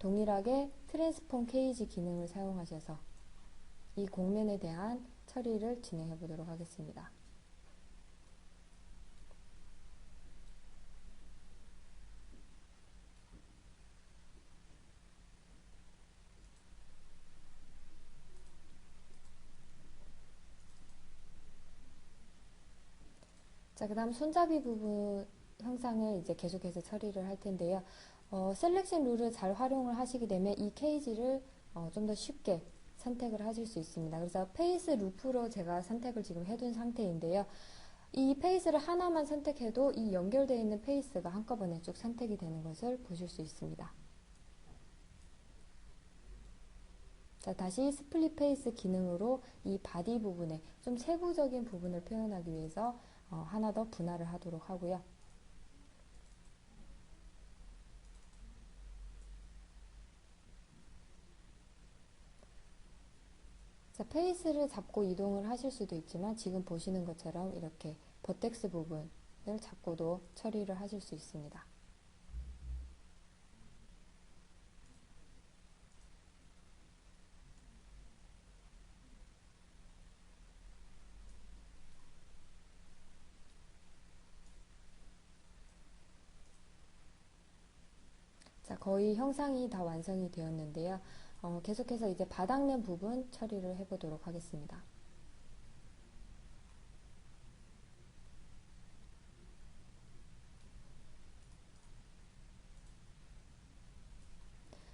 동일하게 트랜스폼 케이지 기능을 사용하셔서 이 곡면에 대한 처리를 진행해 보도록 하겠습니다. 자, 그 다음 손잡이 부분 형상을 이제 계속해서 처리를 할 텐데요. 셀렉션 룰을 잘 활용을 하시게 되면 이 케이지를 좀 더 쉽게 선택을 하실 수 있습니다. 그래서 페이스 루프로 제가 선택을 지금 해둔 상태인데요. 이 페이스를 하나만 선택해도 이 연결되어 있는 페이스가 한꺼번에 쭉 선택이 되는 것을 보실 수 있습니다. 자, 다시 스플릿 페이스 기능으로 이 바디 부분에 좀 세부적인 부분을 표현하기 위해서 하나 더 분할을 하도록 하고요. 자, 페이스를 잡고 이동을 하실 수도 있지만 지금 보시는 것처럼 이렇게 버텍스 부분을 잡고도 처리를 하실 수 있습니다. 자, 거의 형상이 다 완성이 되었는데요. 계속해서 이제 바닥면 부분 처리를 해보도록 하겠습니다.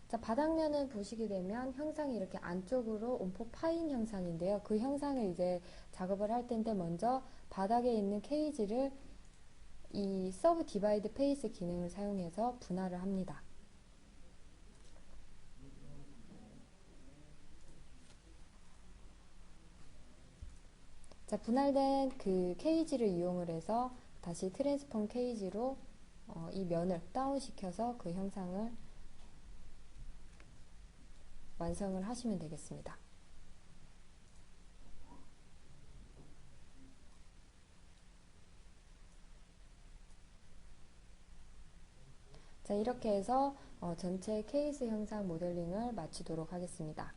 자, 바닥면을 보시게 되면 형상이 이렇게 안쪽으로 온폭 파인 형상인데요. 그 형상을 이제 작업을 할 텐데 먼저 바닥에 있는 케이지를 이 서브 디바이드 페이스 기능을 사용해서 분할을 합니다. 자, 분할된 그 케이지를 이용을 해서 다시 트랜스폼 케이지로 이 면을 다운시켜서 그 형상을 완성을 하시면 되겠습니다. 자, 자, 이렇게 해서 전체 케이스 형상 모델링을 마치도록 하겠습니다.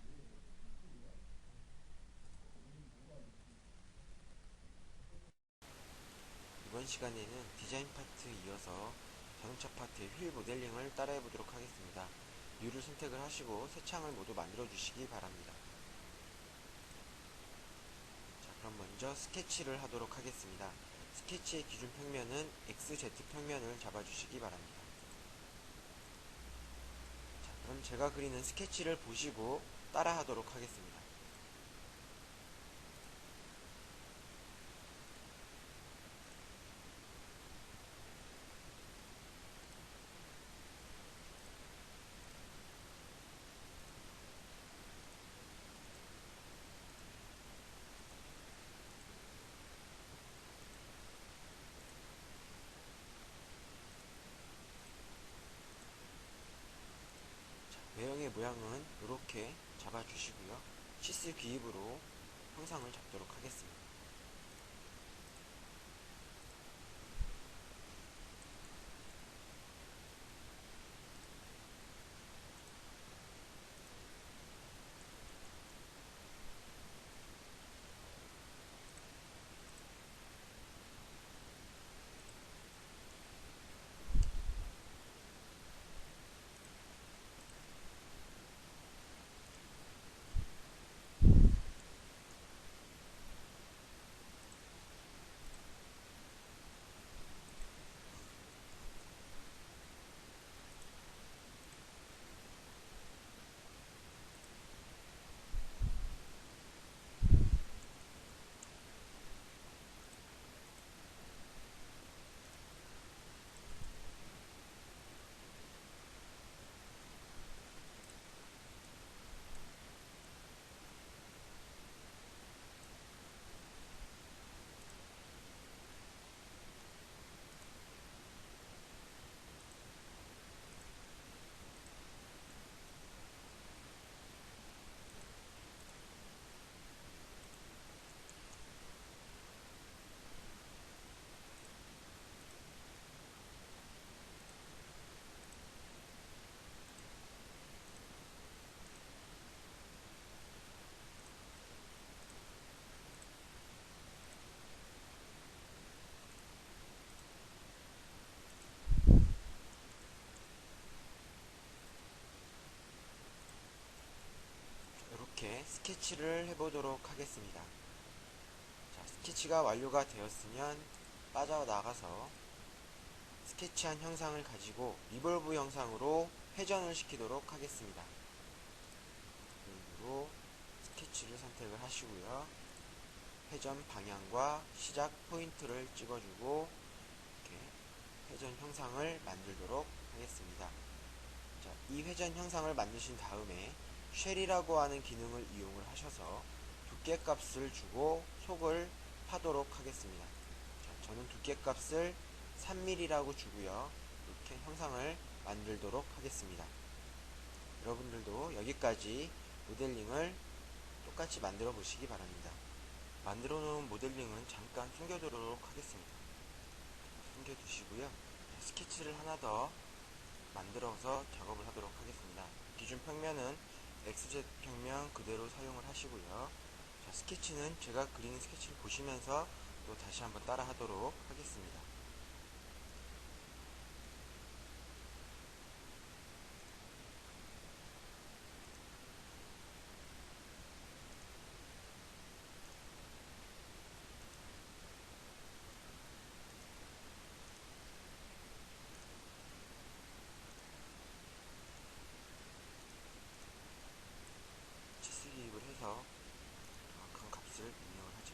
이번 시간에는 디자인 파트 이어서 자동차 파트의 휠 모델링을 따라해 보도록 하겠습니다. 뷰를 선택을 하시고 새 창을 모두 만들어 주시기 바랍니다. 자, 그럼 먼저 스케치를 하도록 하겠습니다. 스케치의 기준 평면은 XZ 평면을 잡아주시기 바랍니다. 자, 그럼 제가 그리는 스케치를 보시고 따라 하도록 하겠습니다. 외형의 모양은 이렇게 잡아주시고요. 시스 기입으로 형상을 잡도록 하겠습니다. 이렇게 스케치를 해보도록 하겠습니다. 자, 스케치가 완료가 되었으면 빠져나가서 스케치한 형상을 가지고 리볼브 형상으로 회전을 시키도록 하겠습니다. 리볼브로 스케치를 선택을 하시고요. 회전 방향과 시작 포인트를 찍어주고 이렇게 회전 형상을 만들도록 하겠습니다. 자, 이 회전 형상을 만드신 다음에 쉘이라고 하는 기능을 이용을 하셔서 두께 값을 주고 속을 파도록 하겠습니다. 자, 저는 두께 값을 3mm라고 주고요. 이렇게 형상을 만들도록 하겠습니다. 여러분들도 여기까지 모델링을 똑같이 만들어 보시기 바랍니다. 만들어 놓은 모델링은 잠깐 숨겨두도록 하겠습니다. 숨겨두시고요. 스케치를 하나 더 만들어서 작업을 하도록 하겠습니다. 기준 평면은 XZ 평면 그대로 사용을 하시고요. 자, 스케치는 제가 그리는 스케치를 보시면서 또 다시 한번 따라 하도록 하겠습니다. 치수 기입을 해서 정확한 값을 입력을 하죠.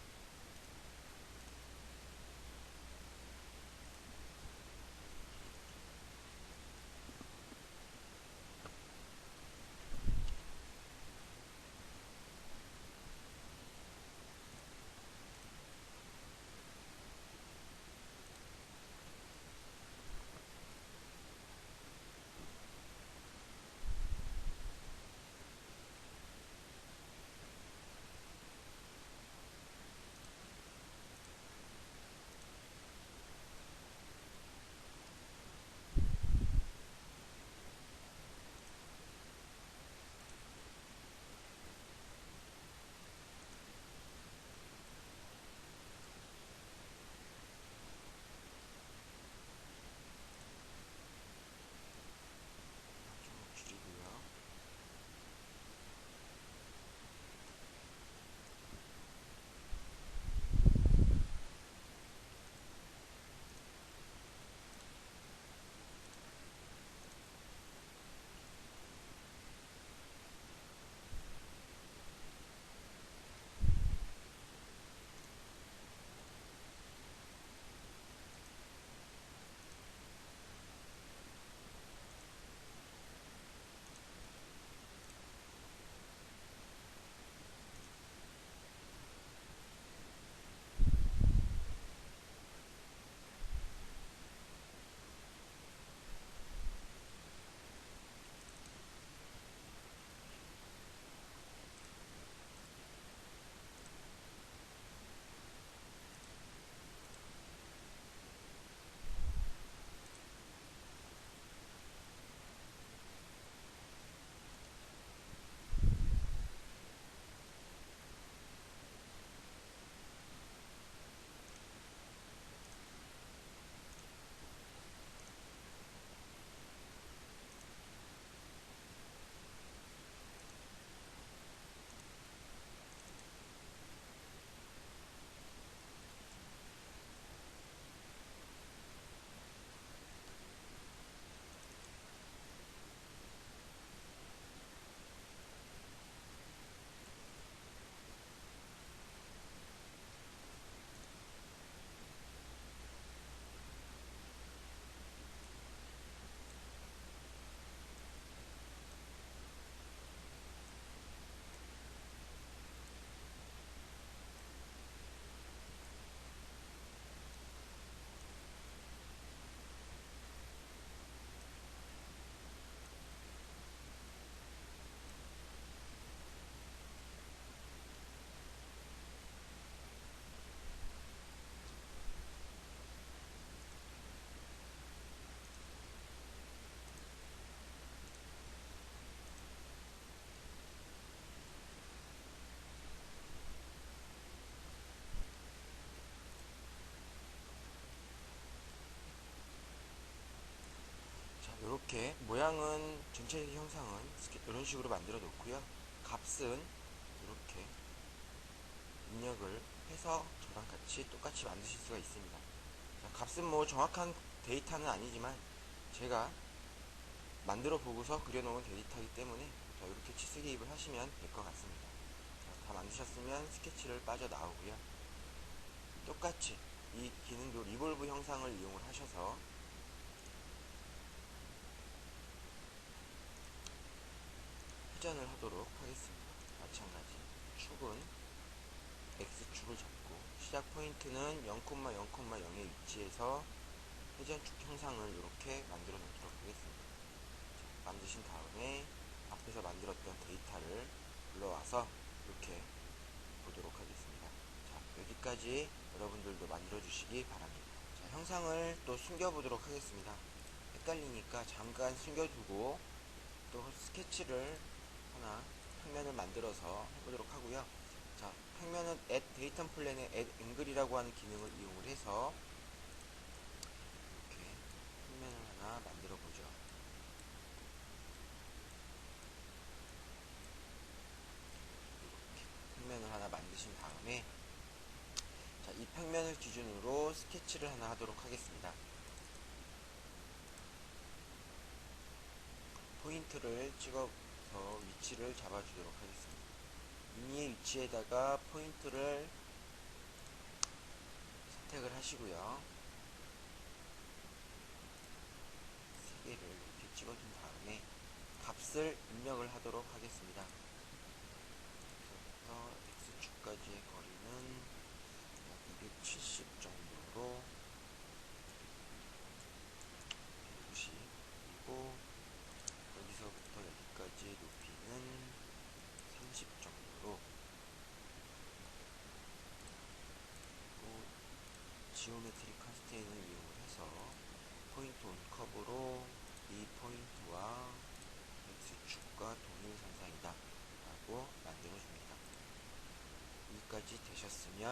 전체 형상은 이런 식으로 만들어 놓고요. 값은 이렇게 입력을 해서 저랑 같이 똑같이 만드실 수가 있습니다. 자, 값은 뭐 정확한 데이터는 아니지만 제가 만들어 보고서 그려놓은 데이터이기 때문에 자, 이렇게 치수 기입을 하시면 될 것 같습니다. 자, 다 만드셨으면 스케치를 빠져나오고요. 똑같이 이 기능도 리볼브 형상을 이용을 하셔서 회전을 하도록 하겠습니다. 마찬가지 축은 X축을 잡고 시작 포인트는 0,0,0의 위치에서 회전축 형상을 이렇게 만들어 놓도록 하겠습니다. 자, 만드신 다음에 앞에서 만들었던 데이터를 불러와서 이렇게 보도록 하겠습니다. 자, 여기까지 여러분들도 만들어 주시기 바랍니다. 자, 형상을 또 숨겨 보도록 하겠습니다. 헷갈리니까 잠깐 숨겨두고 또 스케치를 하나 평면을 만들어서 해보도록 하고요. 자, 평면은 add data 플랜의 add angle이라고 하는 기능을 이용을 해서 이렇게 평면을 하나 만들어 보죠. 이렇게 평면을 하나 만드신 다음에 자, 이 평면을 기준으로 스케치를 하나 하도록 하겠습니다. 포인트를 찍어서 위치를 잡아주도록 하겠습니다. 임의의 위치에다가 포인트를 선택을 하시고요. 세 개를 이렇게 찍어준 다음에 값을 입력을 하도록 하겠습니다. 여기서부터 X축까지의 거리는 약 270 정도로 190, 그리고 여기서부터 여기까지의 높이는 30 정도로, 그리고 지오메트리 컨스트레인을 이용을 해서 포인트 온 커브로 이 포인트와 X축과 동일선상이다 라고 만들어줍니다. 여기까지 되셨으면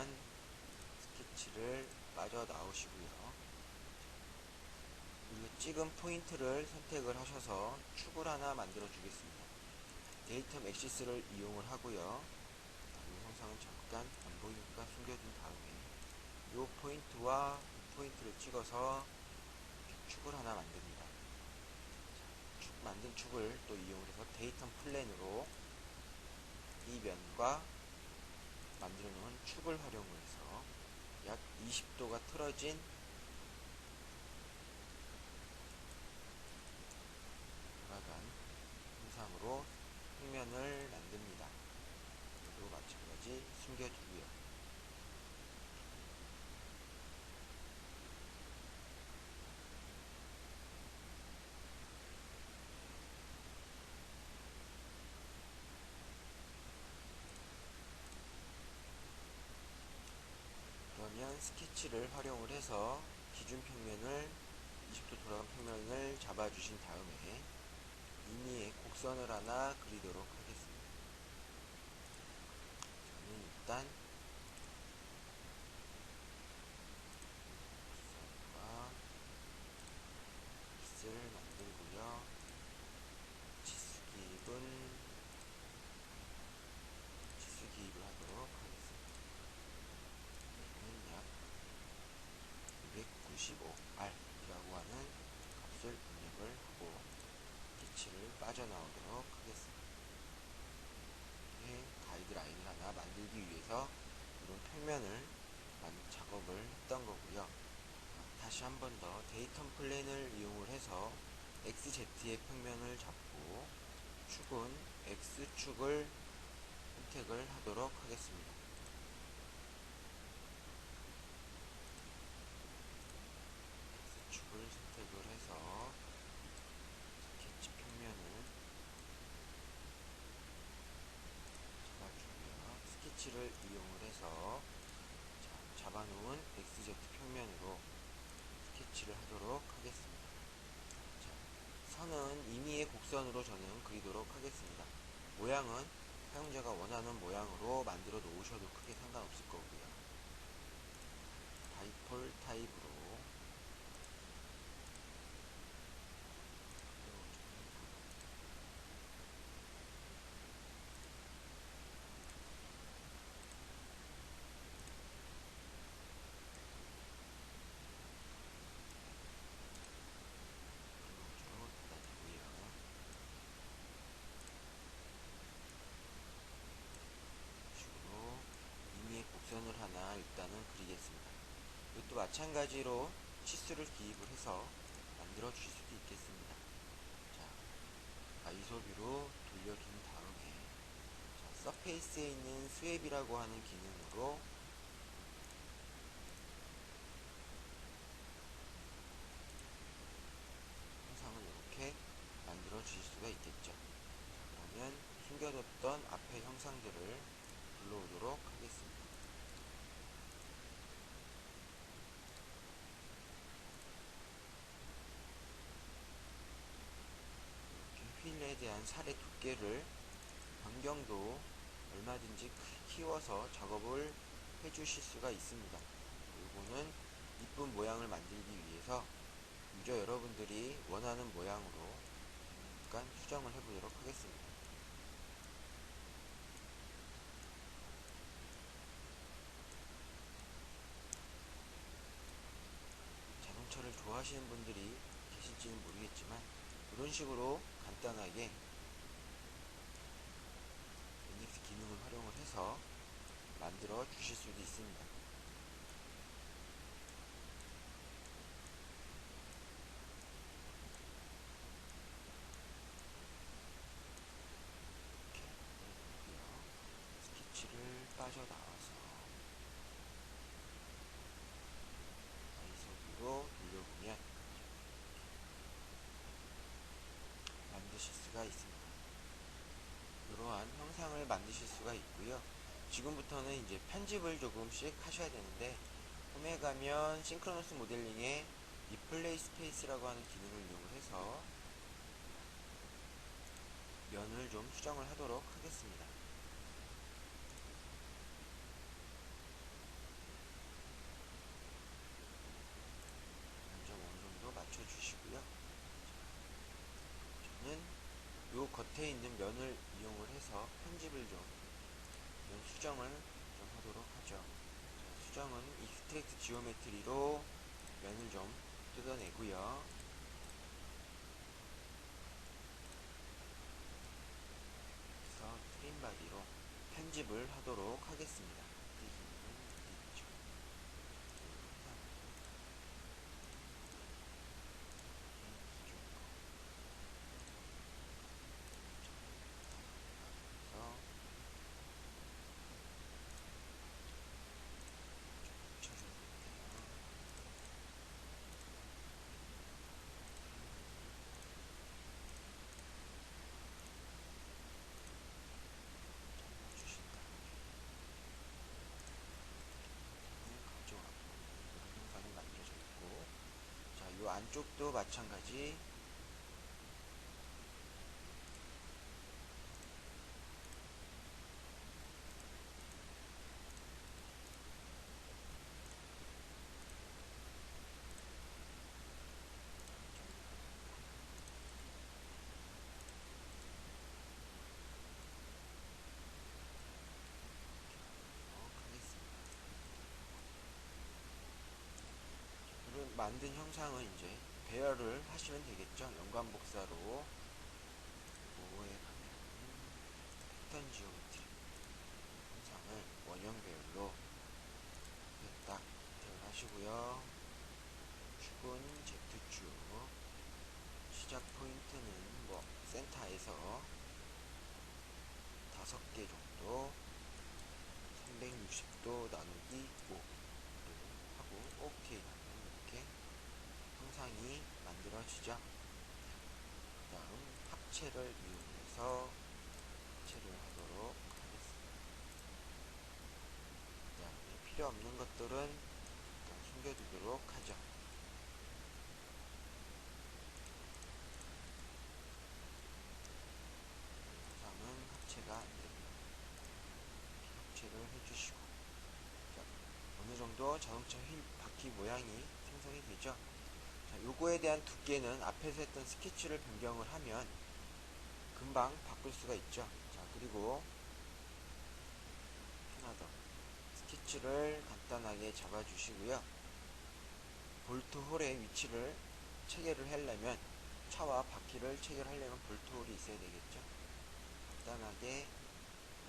스케치를 빠져나오시고요. 우리가 찍은 포인트를 선택을 하셔서 축을 하나 만들어 주겠습니다. 데이터 액시스를 이용을 하고요. 이 형상은 잠깐 안 보이니까 숨겨둔 다음에 이 포인트와 이 포인트를 찍어서 축을 하나 만듭니다. 자, 만든 축을 또 이용해서 데이터 플랜으로 이 면과 만들어 놓은 축을 활용해서 약 20도가 틀어진 돌아간 형상으로 평면을 만듭니다. 이도 마찬가지 숨겨주고요. 그러면 스케치를 활용을 해서 기준 평면을 20도 돌아간 평면을 잡아주신 다음에 임의의 곡선을 하나 그리도록 하겠습니다. 저는 일단 곡선과 빗을 만들고요. 치수 기입을 하도록 하겠습니다. 여기는 약 295R이라고 하는 값을 입력을 하고 스케치를 빠져나오도록 하겠습니다. 이렇게 가이드라인을 하나 만들기 위해서 이런 평면을 작업을 했던 거고요. 다시 한 번 더 데이터 플랜을 이용을 해서 XZ의 평면을 잡고 축은 X축을 선택을 하도록 하겠습니다. X축을 선택을 해서 스케치 평면을 잡아주고요. 스케치를 이용을 해서 잡아놓은 XZ 평면으로 스케치를 하도록 하겠습니다. 자, 선은 임의의 곡선으로 저는 그리도록 하겠습니다. 모양은 사용자가 원하는 모양으로 만들어 놓으셔도 크게 상관없을 거고요. 다이폴 타입으로 마찬가지로 치수를 기입을 해서 만들어 주실 수도 있겠습니다. 자, 아이소뷰로 돌려준 다음에 서페이스에 있는 스왑이라고 하는 기능으로 형상을 이렇게 만들어 주실 수가 있겠죠. 그러면 숨겨뒀던 앞의 형상들을 불러오도록 하겠습니다. 이렇게 휠에 대한 살의 두께를 변경도 얼마든지 키워서 작업을 해주실 수가 있습니다. 이거는 이쁜 모양을 만들기 위해서 유저 여러분들이 원하는 모양으로 잠깐 수정을 해보도록 하겠습니다. 자동차를 좋아하시는 분들이 계실지는 모르겠지만 이런 식으로 간단하게 NX 기능을 활용을 해서 만들어 주실 수도 있습니다. 이렇게 해볼게요. 스케치를 빠져나와서 아이소뷰로 돌려보면 만드실 수가 있습니다. 이러한 형상을 만드실 수가 있고요. 지금부터는 이제 편집을 조금씩 하셔야 되는데, 홈에 가면 싱크로너스 모델링에 리플레이 스페이스라고 하는 기능을 이용해서 면을 좀 수정을 하도록 하겠습니다. 점 어느 정도 맞춰주시고요. 저는 요 겉에 있는 면을 이용을 해서 편집을 좀, 면 수정을 좀 하도록 하죠. 자, 수정은 익스트랙트 지오메트리로 면을 좀 뜯어내고요. 그래서 트림 바디로 편집을 하도록 하겠습니다. 이 기능은 있죠. 그래서 주신 다음에 가져와도 이런 형상이 만들어져 있고, 자, 이 안쪽도 마찬가지 하겠습니다. 이런 만든 형상은 이제 배열을 하시면 되겠죠. 연관 복사로 보호에 가면 패턴 지오메트리 형상을 원형 배열로 딱 배열하시고요. 축은 Z축, 시작 포인트는 뭐 센터에서 5개 정도 360도 나누기 5로 하고 OK 하면 이렇게 형상이 만들어지죠. 그 다음 합체를 이용해서 합체를 하도록 하겠습니다. 그 다음에 필요 없는 것들은 일단 숨겨두도록 하죠. 영상은 합체가 안됩니다. 합체를 해주시고, 자, 어느정도 자동차 휠 바퀴 모양이 생성이 되죠. 자, 요거에 대한 두께는 앞에서 했던 스케치를 변경을 하면 금방 바꿀 수가 있죠. 자, 그리고 하나 더 스케치를 간단하게 잡아 주시고요. 볼트 홀의 위치를 체결을 하려면, 차와 바퀴를 체결하려면 볼트 홀이 있어야 되겠죠. 간단하게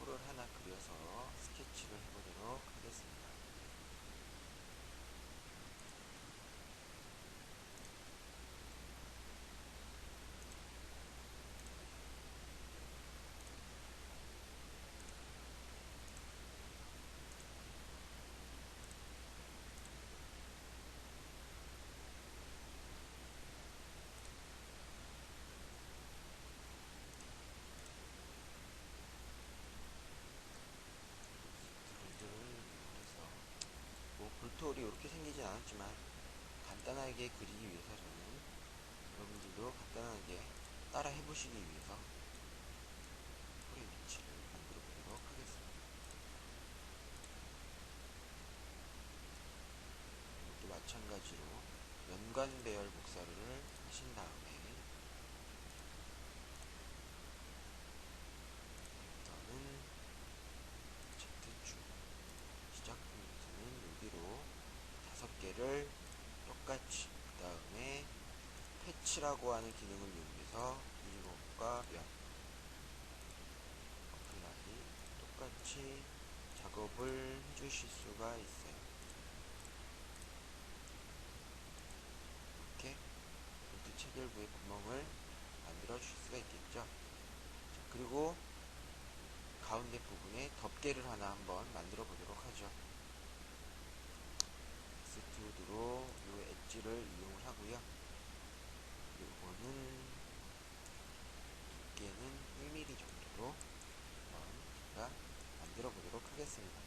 홀을 하나 그려서 스케치를 해보도록 하겠습니다. 간단하게 그리기 위해서 저는 여러분들도 간단하게 따라 해보시기 위해서 폴의 위치를 만들어 보도록 하겠습니다. 이것도 마찬가지로 연관 배열 복사를 하신 다음에 일단은 Z축 시작 포인트는 여기로 5개를 똑같이, 그 다음에 패치라고 하는 기능을 이용해서 이것과 면 어플라이 똑같이 작업을 해주실 수가 있어요. 이렇게 볼트 체결부의 구멍을 만들어 주실 수가 있겠죠. 자, 그리고 가운데 부분에 덮개를 하나 한번 만들어 보도록 하죠. 익스트루드로 이 엣지를 이용을 하고요. 요거는 두께는 1mm 정도로 한번 제가 만들어 보도록 하겠습니다.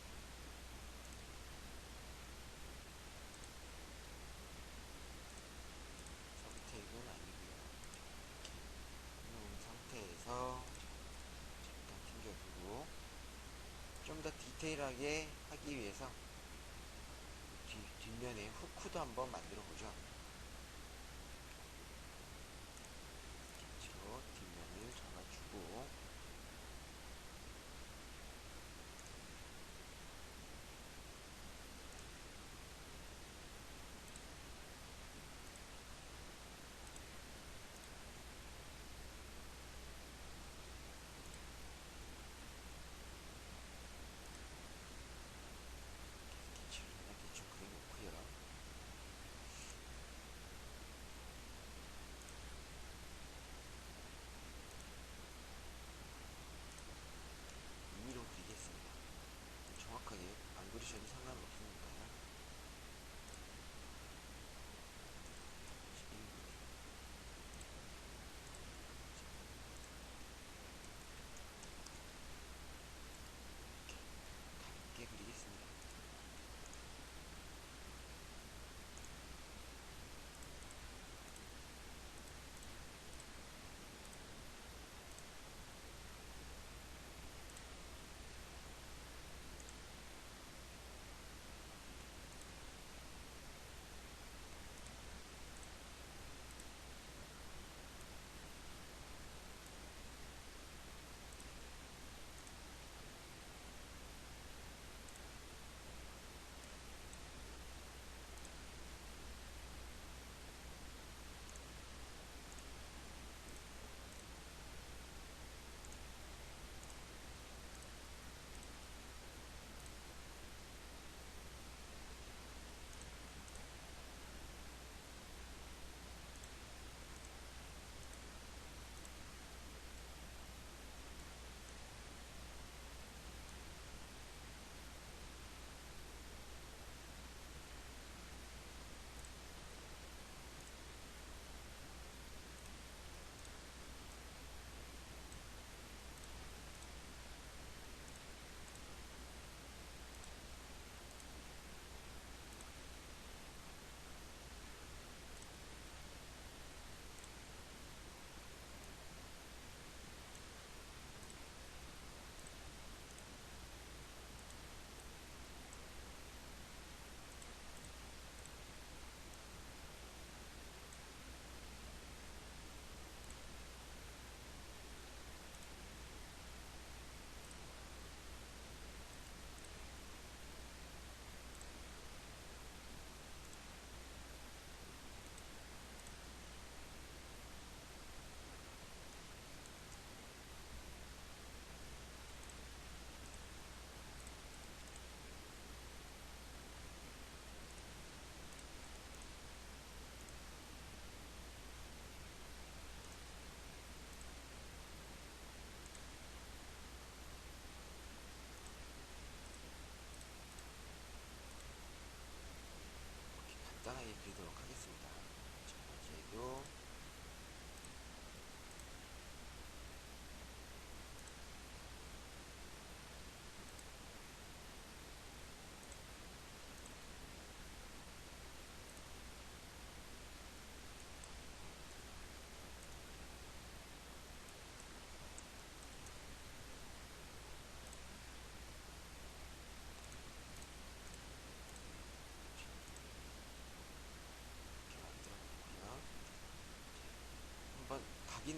서브테이프는 아니고요. 이렇게 해놓은 상태에서 잠깐 튕겨두고 좀 더 디테일하게 하기 위해서 뒷면에 후크도 한번 만들어 보죠. 스케치로 뒷면을 잡아주고 스케치를 하나 대충 그려놓고요.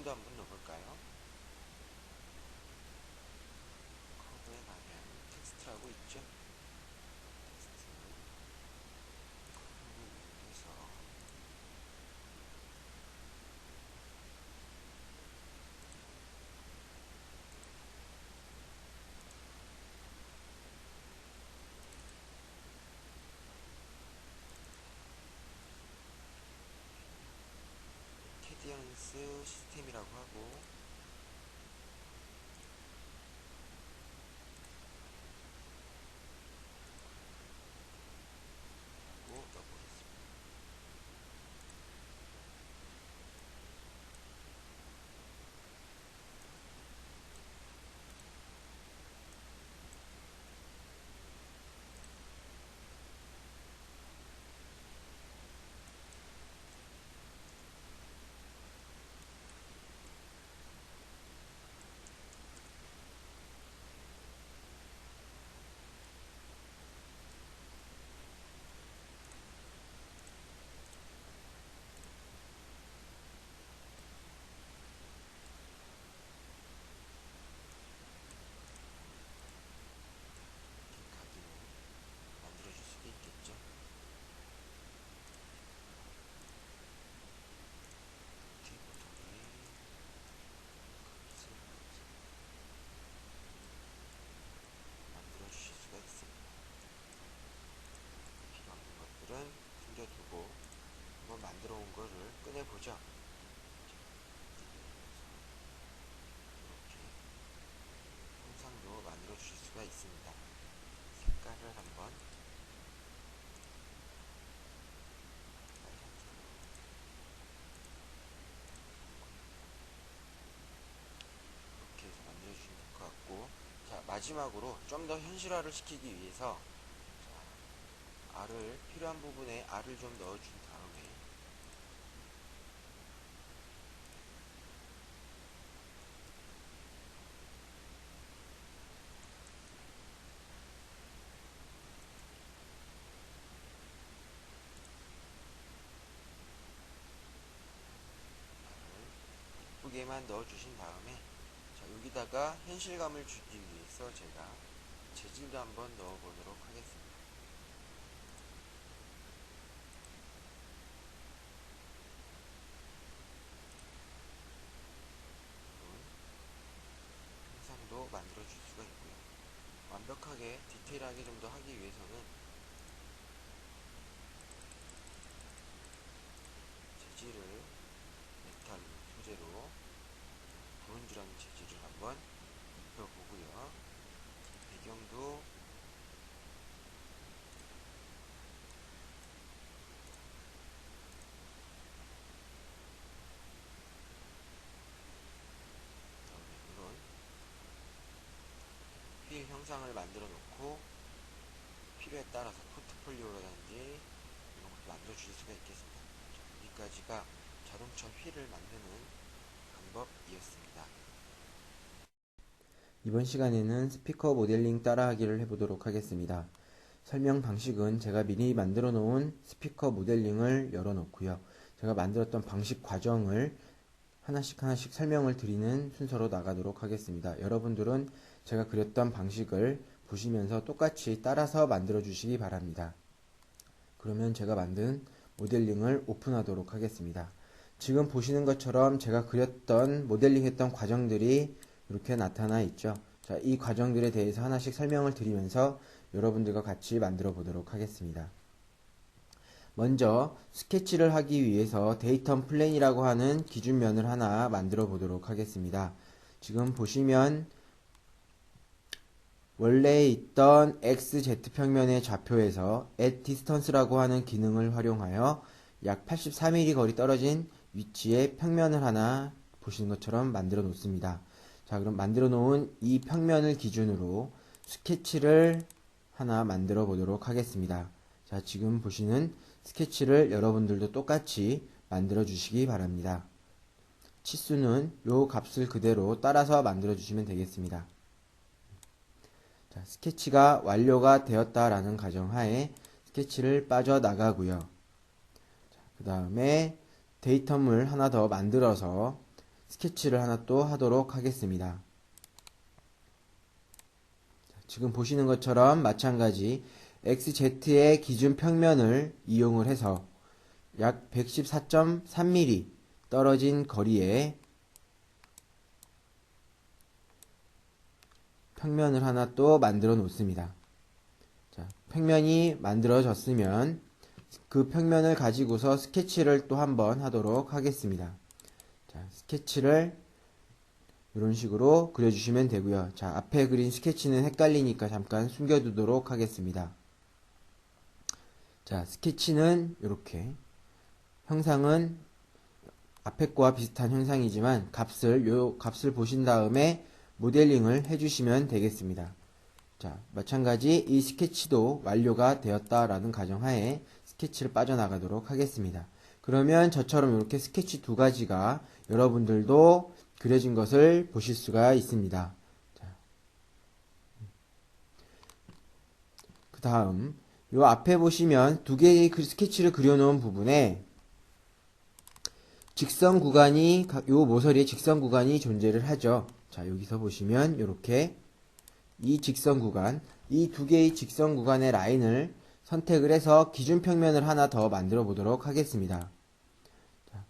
텍스트도 한번 넣어볼까요? 커브에 가면 텍스트라고 있죠? 텍스트 커브를 이용해서 캐디언스 시스템이라고 하고 넣어보겠습니다. 가디는 만들어줄 수도 있겠죠? 뒤보통에 만들어 주실 수가 있습니다. 필요 없는 것들은 숨겨두고 한번 만들어 온 거를 꺼내보죠. 이렇게 형상도 만들어 주실 수가 있습니다. 색깔을 한번 빨간색으로 이렇게 해서 만들어 주시면 될 것 같고, 자 마지막으로 좀 더 현실화를 시키기 위해서 알을 필요한 부분에 알을 좀 넣어준 다음에 알을 예쁘게만 넣어주신 다음에 자 여기다가 현실감을 주기 위해서 제가 재질도 한번 넣어보도록 하겠습니다. 형상도 만들어줄 수가 있고요. 완벽하게 디테일하게 좀 더 하기 위해서는 재질을 메탈 소재로 브론즈라는 재질을 한번 입혀보고요. 배경도 이런 휠 형상을 만들어 놓고 필요에 따라서 포트폴리오라든지 이런 것도 만들어 주실 수가 있겠습니다. 여기까지가 자동차 휠을 만드는 방법이었습니다. 이번 시간에는 스피커 모델링 따라하기를 해보도록 하겠습니다. 설명 방식은 제가 미리 만들어 놓은 스피커 모델링을 열어 놓고요. 제가 만들었던 방식 과정을 하나씩 설명을 드리는 순서로 나가도록 하겠습니다. 여러분들은 제가 그렸던 방식을 보시면서 똑같이 따라서 만들어 주시기 바랍니다. 그러면 제가 만든 모델링을 오픈하도록 하겠습니다. 지금 보시는 것처럼 제가 그렸던 모델링 했던 과정들이 이렇게 나타나 있죠. 자, 이 과정들에 대해서 하나씩 설명을 드리면서 여러분들과 같이 만들어 보도록 하겠습니다. 먼저 스케치를 하기 위해서 데이터 플랜이라고 하는 기준면을 하나 만들어 보도록 하겠습니다. 지금 보시면 원래 있던 XZ평면의 좌표에서 at distance라고 하는 기능을 활용하여 약 84mm 거리 떨어진 위치에 평면을 하나 보시는 것처럼 만들어 놓습니다. 자, 그럼 만들어 놓은 이 평면을 기준으로 스케치를 하나 만들어 보도록 하겠습니다. 자, 지금 보시는 스케치를 여러분들도 똑같이 만들어 주시기 바랍니다. 치수는 요 값을 그대로 따라서 만들어 주시면 되겠습니다. 자, 스케치가 완료가 되었다라는 가정하에 스케치를 빠져나가고요. 그 다음에 데이터물 하나 더 만들어서 스케치를 하나 또 하도록 하겠습니다. 지금 보시는 것처럼 마찬가지 XZ의 기준 평면을 이용을 해서 약 114.3mm 떨어진 거리에 평면을 하나 또 만들어 놓습니다. 자, 평면이 만들어졌으면 그 평면을 가지고서 스케치를 또 한번 하도록 하겠습니다. 자, 스케치를 이런 식으로 그려주시면 되고요. 자, 앞에 그린 스케치는 헷갈리니까 잠깐 숨겨두도록 하겠습니다. 자, 스케치는 이렇게 형상은 앞에 거와 비슷한 형상이지만 요 값을 보신 다음에 모델링을 해주시면 되겠습니다. 자, 마찬가지 이 스케치도 완료가 되었다라는 가정하에 스케치를 빠져나가도록 하겠습니다. 그러면 저처럼 이렇게 스케치 두 가지가 여러분들도 그려진 것을 보실 수가 있습니다. 그 다음 요 앞에 보시면 두 개의 스케치를 그려놓은 부분에 직선 구간이 요 모서리에 직선 구간이 존재를 하죠. 자, 여기서 보시면 이렇게 이 직선 구간, 이 두 개의 직선 구간의 라인을 선택을 해서 기준 평면을 하나 더 만들어 보도록 하겠습니다. 자,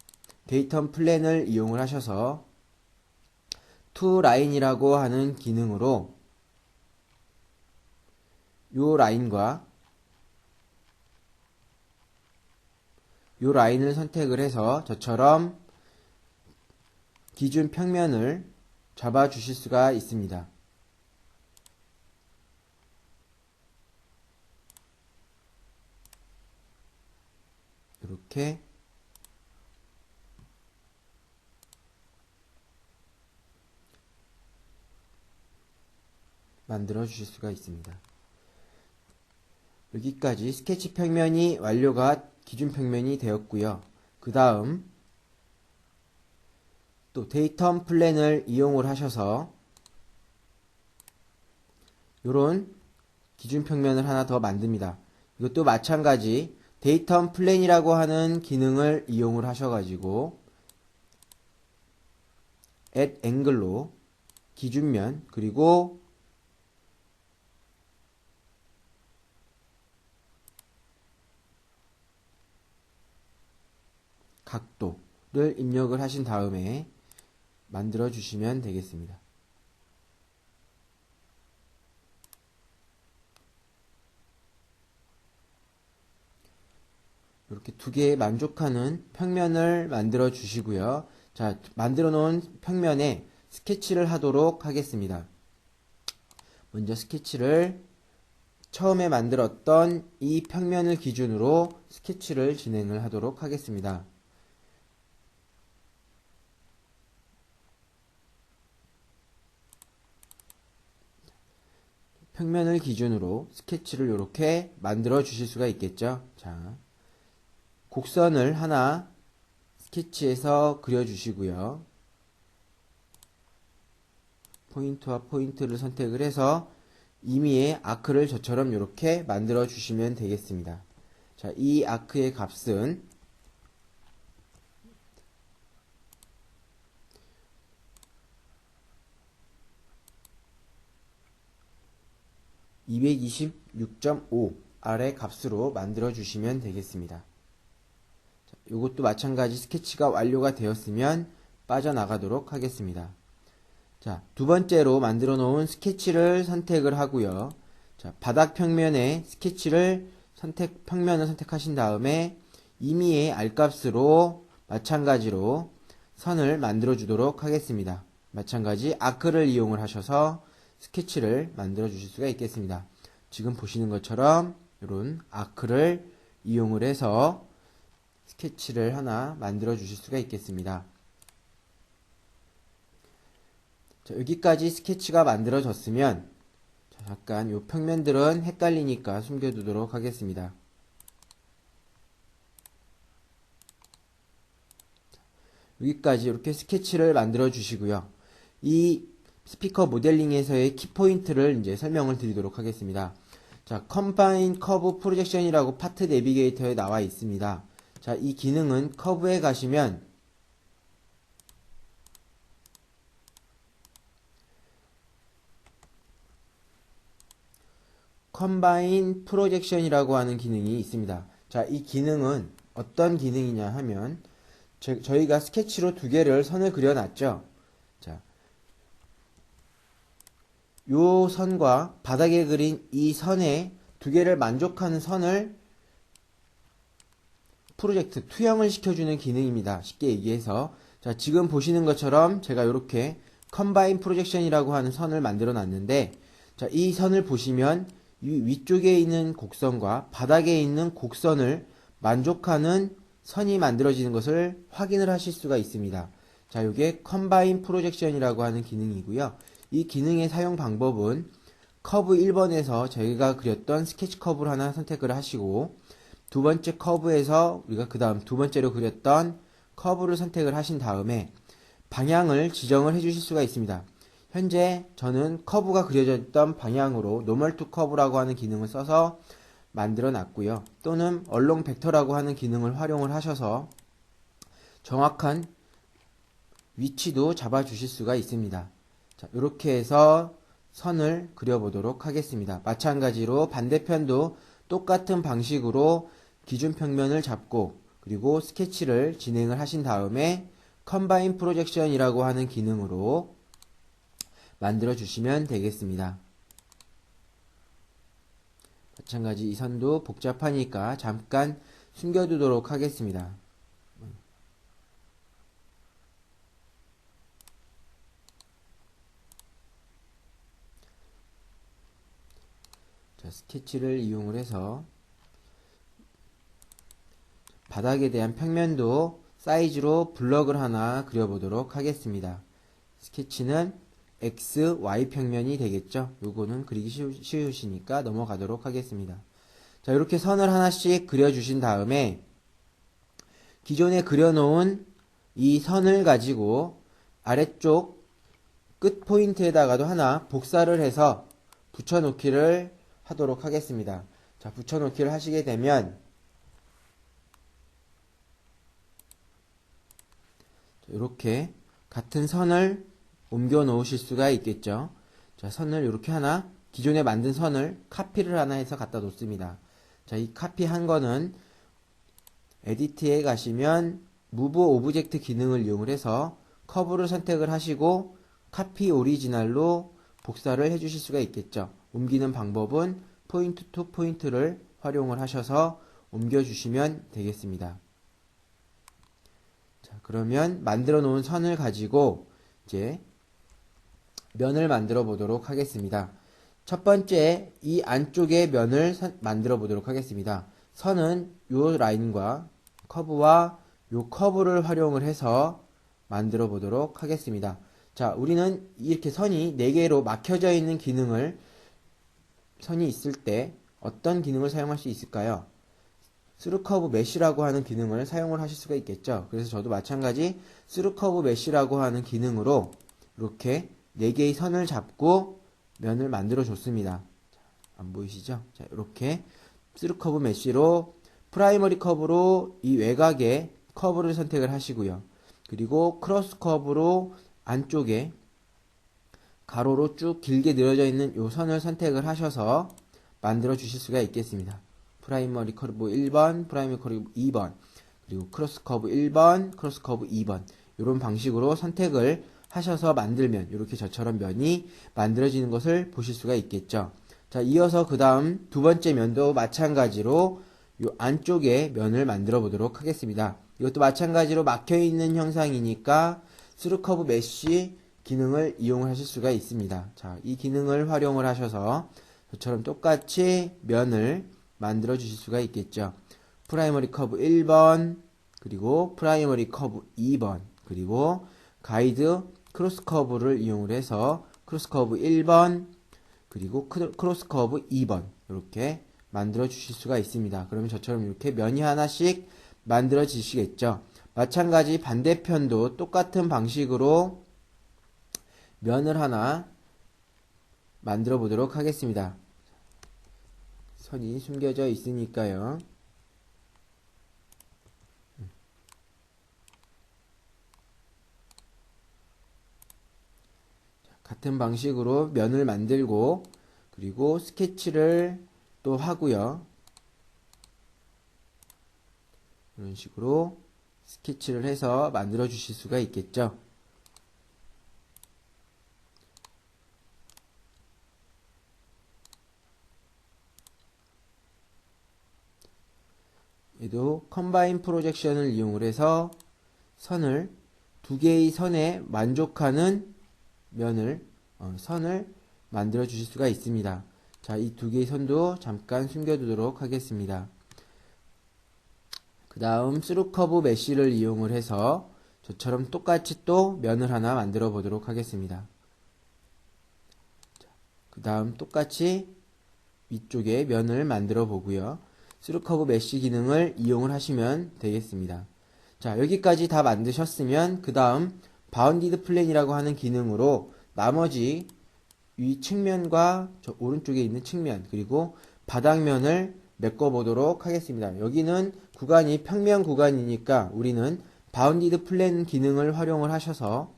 데이터 플랜을 이용을 하셔서 to 라인이라고 하는 기능으로 요 라인과 요 라인을 선택을 해서 저처럼 기준 평면을 잡아 주실 수가 있습니다. 이렇게 만들어 주실 수가 있습니다. 여기까지 스케치 평면이 완료가 기준 평면이 되었고요. 그 다음 또 데이터 플랜을 이용을 하셔서 요런 기준 평면을 하나 더 만듭니다. 이것도 마찬가지 데이터 플랜이라고 하는 기능을 이용을 하셔가지고 at angle로 기준면 그리고 각도를 입력을 하신 다음에 만들어 주시면 되겠습니다. 이렇게 두 개에 만족하는 평면을 만들어 주시고요. 자, 만들어 놓은 평면에 스케치를 하도록 하겠습니다. 먼저 스케치를 처음에 만들었던 이 평면을 기준으로 스케치를 진행을 하도록 하겠습니다. 평면을 기준으로 스케치를 이렇게 만들어 주실 수가 있겠죠. 자, 곡선을 하나 스케치에서 그려 주시고요. 포인트와 포인트를 선택을 해서 임의의 아크를 저처럼 이렇게 만들어 주시면 되겠습니다. 자, 이 아크의 값은 226.5 아래 값으로 만들어 주시면 되겠습니다. 이것도 마찬가지 스케치가 완료가 되었으면 빠져나가도록 하겠습니다. 자, 두 번째로 만들어 놓은 스케치를 선택을 하고요. 자, 바닥 평면에 스케치를 평면을 선택하신 다음에 임의의 R값으로 마찬가지로 선을 만들어 주도록 하겠습니다. 마찬가지 아크를 이용을 하셔서 스케치를 만들어 주실 수가 있겠습니다. 지금 보시는 것처럼 이런 아크를 이용을 해서 스케치를 하나 만들어 주실 수가 있겠습니다. 자, 여기까지 스케치가 만들어졌으면 잠깐 이 평면들은 헷갈리니까 숨겨두도록 하겠습니다. 여기까지 이렇게 스케치를 만들어 주시고요. 이 스피커 모델링에서의 키포인트를 이제 설명을 드리도록 하겠습니다. 자, 컴바인 커브 프로젝션이라고 파트 내비게이터에 나와 있습니다. 자, 이 기능은 커브에 가시면 컴바인 프로젝션이라고 하는 기능이 있습니다. 자, 이 기능은 어떤 기능이냐 하면 저희가 스케치로 두 개를 선을 그려놨죠. 자, 요 선과 바닥에 그린 이 선에 두 개를 만족하는 선을 프로젝트 투영을 시켜주는 기능입니다. 쉽게 얘기해서 자, 지금 보시는 것처럼 제가 이렇게 컴바인 프로젝션이라고 하는 선을 만들어 놨는데 자, 이 선을 보시면 이 위쪽에 있는 곡선과 바닥에 있는 곡선을 만족하는 선이 만들어지는 것을 확인을 하실 수가 있습니다. 자, 이게 컴바인 프로젝션이라고 하는 기능이고요. 이 기능의 사용 방법은 커브 1번에서 저희가 그렸던 스케치 커브를 하나 선택을 하시고 두 번째 커브에서 우리가 그 다음 두 번째로 그렸던 커브를 선택을 하신 다음에 방향을 지정을 해 주실 수가 있습니다. 현재 저는 커브가 그려져 있던 방향으로 노멀 투 커브라고 하는 기능을 써서 만들어 놨고요. 또는 얼롱 벡터라고 하는 기능을 활용을 하셔서 정확한 위치도 잡아 주실 수가 있습니다. 자, 이렇게 해서 선을 그려보도록 하겠습니다. 마찬가지로 반대편도 똑같은 방식으로 기준 평면을 잡고 그리고 스케치를 진행을 하신 다음에 컴바인 프로젝션이라고 하는 기능으로 만들어 주시면 되겠습니다. 마찬가지 이 선도 복잡하니까 잠깐 숨겨두도록 하겠습니다. 자, 스케치를 이용을 해서 바닥에 대한 평면도 사이즈로 블럭을 하나 그려보도록 하겠습니다. 스케치는 X, Y 평면이 되겠죠. 요거는 그리기 쉬우시니까 넘어가도록 하겠습니다. 자, 이렇게 선을 하나씩 그려주신 다음에 기존에 그려놓은 이 선을 가지고 아래쪽 끝 포인트에다가도 하나 복사를 해서 붙여놓기를 하도록 하겠습니다. 자, 붙여놓기를 하시게 되면 이렇게 같은 선을 옮겨 놓으실 수가 있겠죠. 자, 선을 이렇게 하나 기존에 만든 선을 카피를 하나 해서 갖다 놓습니다. 자, 이 카피한 거는 에디트에 가시면 무브 오브젝트 기능을 이용을 해서 커브를 선택을 하시고 카피 오리지널로 복사를 해 주실 수가 있겠죠. 옮기는 방법은 포인트 투 포인트를 활용을 하셔서 옮겨 주시면 되겠습니다. 자, 그러면 만들어 놓은 선을 가지고 이제 면을 만들어 보도록 하겠습니다. 첫 번째 이 안쪽에 면을 만들어 보도록 하겠습니다. 선은 요 라인과 커브와 요 커브를 활용을 해서 만들어 보도록 하겠습니다. 자, 우리는 이렇게 선이 4개로 막혀져 있는 선이 있을 때 어떤 기능을 사용할 수 있을까요? 스루커브 메쉬라고 하는 기능을 사용을 하실 수가 있겠죠. 그래서 저도 마찬가지 스루커브 메쉬라고 하는 기능으로 이렇게 4개의 선을 잡고 면을 만들어 줬습니다. 안 보이시죠? 자, 이렇게 스루커브 메쉬로 프라이머리 커브로 이 외곽에 커브를 선택을 하시고요. 그리고 크로스 커브로 안쪽에 가로로 쭉 길게 늘어져 있는 이 선을 선택을 하셔서 만들어 주실 수가 있겠습니다. 프라이머리 커브 1번, 프라이머리 커브 2번, 그리고 크로스 커브 1번, 크로스 커브 2번 이런 방식으로 선택을 하셔서 만들면 이렇게 저처럼 면이 만들어지는 것을 보실 수가 있겠죠. 자, 이어서 그 다음 두 번째 면도 마찬가지로 이 안쪽에 면을 만들어 보도록 하겠습니다. 이것도 마찬가지로 막혀있는 형상이니까 스루커브 메쉬 기능을 이용하실 수가 있습니다. 자, 이 기능을 활용을 하셔서 저처럼 똑같이 면을 만들어 주실 수가 있겠죠. 프라이머리 커브 1번, 그리고 프라이머리 커브 2번, 그리고 가이드 크로스 커브를 이용을 해서 크로스 커브 1번, 그리고 크로스 커브 2번 이렇게 만들어 주실 수가 있습니다. 그러면 저처럼 이렇게 면이 하나씩 만들어지시겠죠. 마찬가지 반대편도 똑같은 방식으로 면을 하나 만들어 보도록 하겠습니다. 선이 숨겨져 있으니까요. 같은 방식으로 면을 만들고 그리고 스케치를 또 하고요. 이런 식으로 스케치를 해서 만들어 주실 수가 있겠죠. 얘도 컴바인 프로젝션을 이용을 해서 선을 두 개의 선에 만족하는 선을 만들어 주실 수가 있습니다. 자, 이 두 개의 선도 잠깐 숨겨두도록 하겠습니다. 그 다음 스루커브 메쉬를 이용을 해서 저처럼 똑같이 또 면을 하나 만들어 보도록 하겠습니다. 그 다음 똑같이 위쪽에 면을 만들어 보고요. 스루커브 메쉬 기능을 이용을 하시면 되겠습니다. 자, 여기까지 다 만드셨으면 그 다음 바운디드 플랜이라고 하는 기능으로 나머지 위 측면과 저 오른쪽에 있는 측면 그리고 바닥면을 메꿔 보도록 하겠습니다. 여기는 구간이 평면 구간이니까 우리는 바운디드 플랜 기능을 활용을 하셔서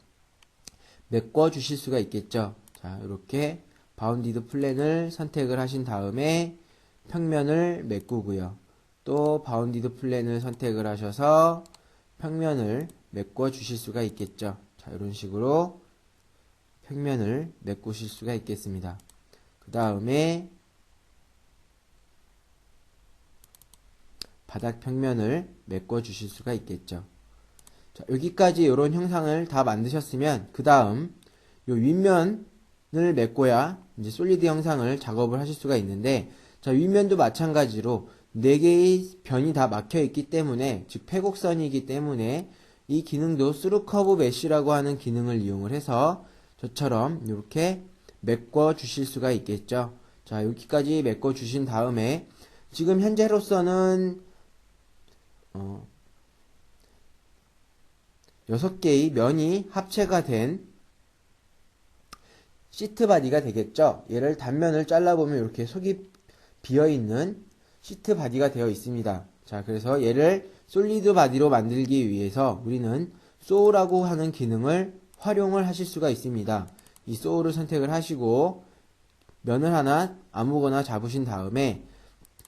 메꿔 주실 수가 있겠죠. 자, 이렇게 바운디드 플랜을 선택을 하신 다음에 평면을 메꾸고요. 또 바운디드 플랜을 선택을 하셔서 평면을 메꿔 주실 수가 있겠죠. 자, 이런 식으로 평면을 메꾸실 수가 있겠습니다. 그 다음에 바닥 평면을 메꿔 주실 수가 있겠죠. 자, 여기까지 이런 형상을 다 만드셨으면 그 다음 요 윗면을 메꿔야 이제 솔리드 형상을 작업을 하실 수가 있는데, 자, 윗면도 마찬가지로 4개의 변이 다 막혀 있기 때문에, 즉 폐곡선이기 때문에 이 기능도 스루커브 메쉬라고 하는 기능을 이용을 해서 저처럼 이렇게 메꿔 주실 수가 있겠죠. 자, 여기까지 메꿔 주신 다음에 지금 현재로서는 6개의 면이 합체가 된 시트 바디가 되겠죠. 얘를 단면을 잘라보면 이렇게 속이 비어있는 시트 바디가 되어 있습니다. 자, 그래서 얘를 솔리드 바디로 만들기 위해서 우리는 소우라고 하는 기능을 활용을 하실 수가 있습니다. 이 소우를 선택을 하시고 면을 하나 아무거나 잡으신 다음에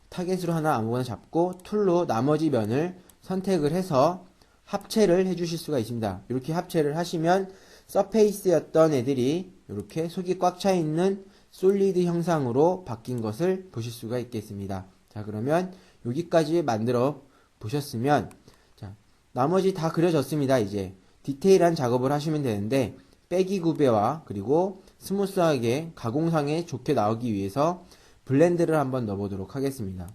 타겟으로 하나 아무거나 잡고 툴로 나머지 면을 선택을 해서 합체를 해주실 수가 있습니다. 이렇게 합체를 하시면 서페이스였던 애들이 이렇게 속이 꽉 차 있는 솔리드 형상으로 바뀐 것을 보실 수가 있겠습니다. 자, 그러면 여기까지 만들어 보셨으면, 자, 나머지 다 그려졌습니다. 이제 디테일한 작업을 하시면 되는데, 빼기 구배와 그리고 스무스하게 가공상에 좋게 나오기 위해서 블렌드를 한번 넣어보도록 하겠습니다.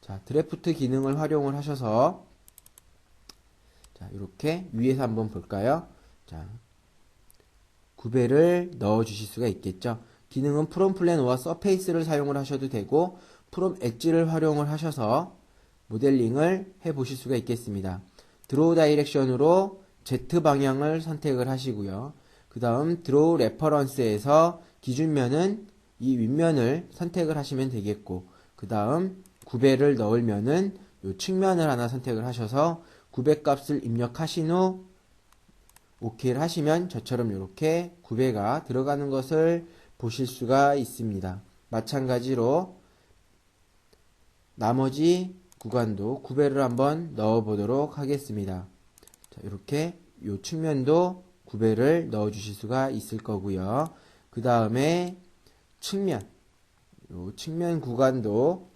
자, 드래프트 기능을 활용을 하셔서, 자, 이렇게 위에서 한번 볼까요? 자, 구배를 넣어 주실 수가 있겠죠. 기능은 프롬 플랜 오와 서페이스를 사용을 하셔도 되고 프롬 엣지를 활용을 하셔서 모델링을 해 보실 수가 있겠습니다. 드로우 다이렉션으로 Z 방향을 선택을 하시고요. 그 다음 드로우 레퍼런스에서 기준면은 이 윗면을 선택을 하시면 되겠고, 그 다음 구배를 넣을 면은 이 측면을 하나 선택을 하셔서 구배 값을 입력하신 후 OK를 하시면 저처럼 이렇게 구배가 들어가는 것을 보실 수가 있습니다. 마찬가지로 나머지 구간도 구배를 한번 넣어 보도록 하겠습니다. 자, 이렇게 이 측면도 구배를 넣어 주실 수가 있을 거고요. 그 다음에 측면, 이 측면 구간도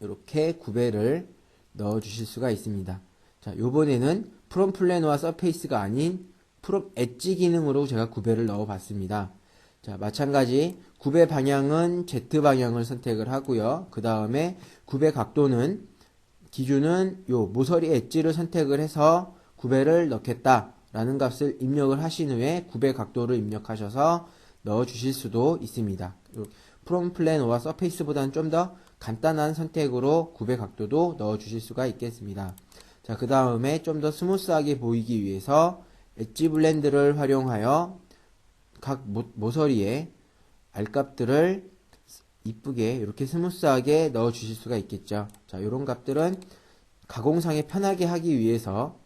이렇게 구배를 넣어 주실 수가 있습니다. 자, 요번에는 프롬 플래너와 서페이스가 아닌 프롬 엣지 기능으로 제가 구배를 넣어 봤습니다. 자, 마찬가지 구배 방향은 Z 방향을 선택을 하고요. 그 다음에 구배 각도는 기준은 요 모서리 엣지를 선택을 해서 구배를 넣겠다라는 값을 입력을 하신 후에 구배 각도를 입력하셔서 넣어 주실 수도 있습니다. 프롬 플래너와 서페이스보다는 좀 더 간단한 선택으로 구배 각도도 넣어 주실 수가 있겠습니다. 자, 그 다음에 좀 더 스무스하게 보이기 위해서 엣지 블렌드를 활용하여 각 모서리에 알값들을 이쁘게 이렇게 스무스하게 넣어 주실 수가 있겠죠. 자, 이런 값들은 가공상에 편하게 하기 위해서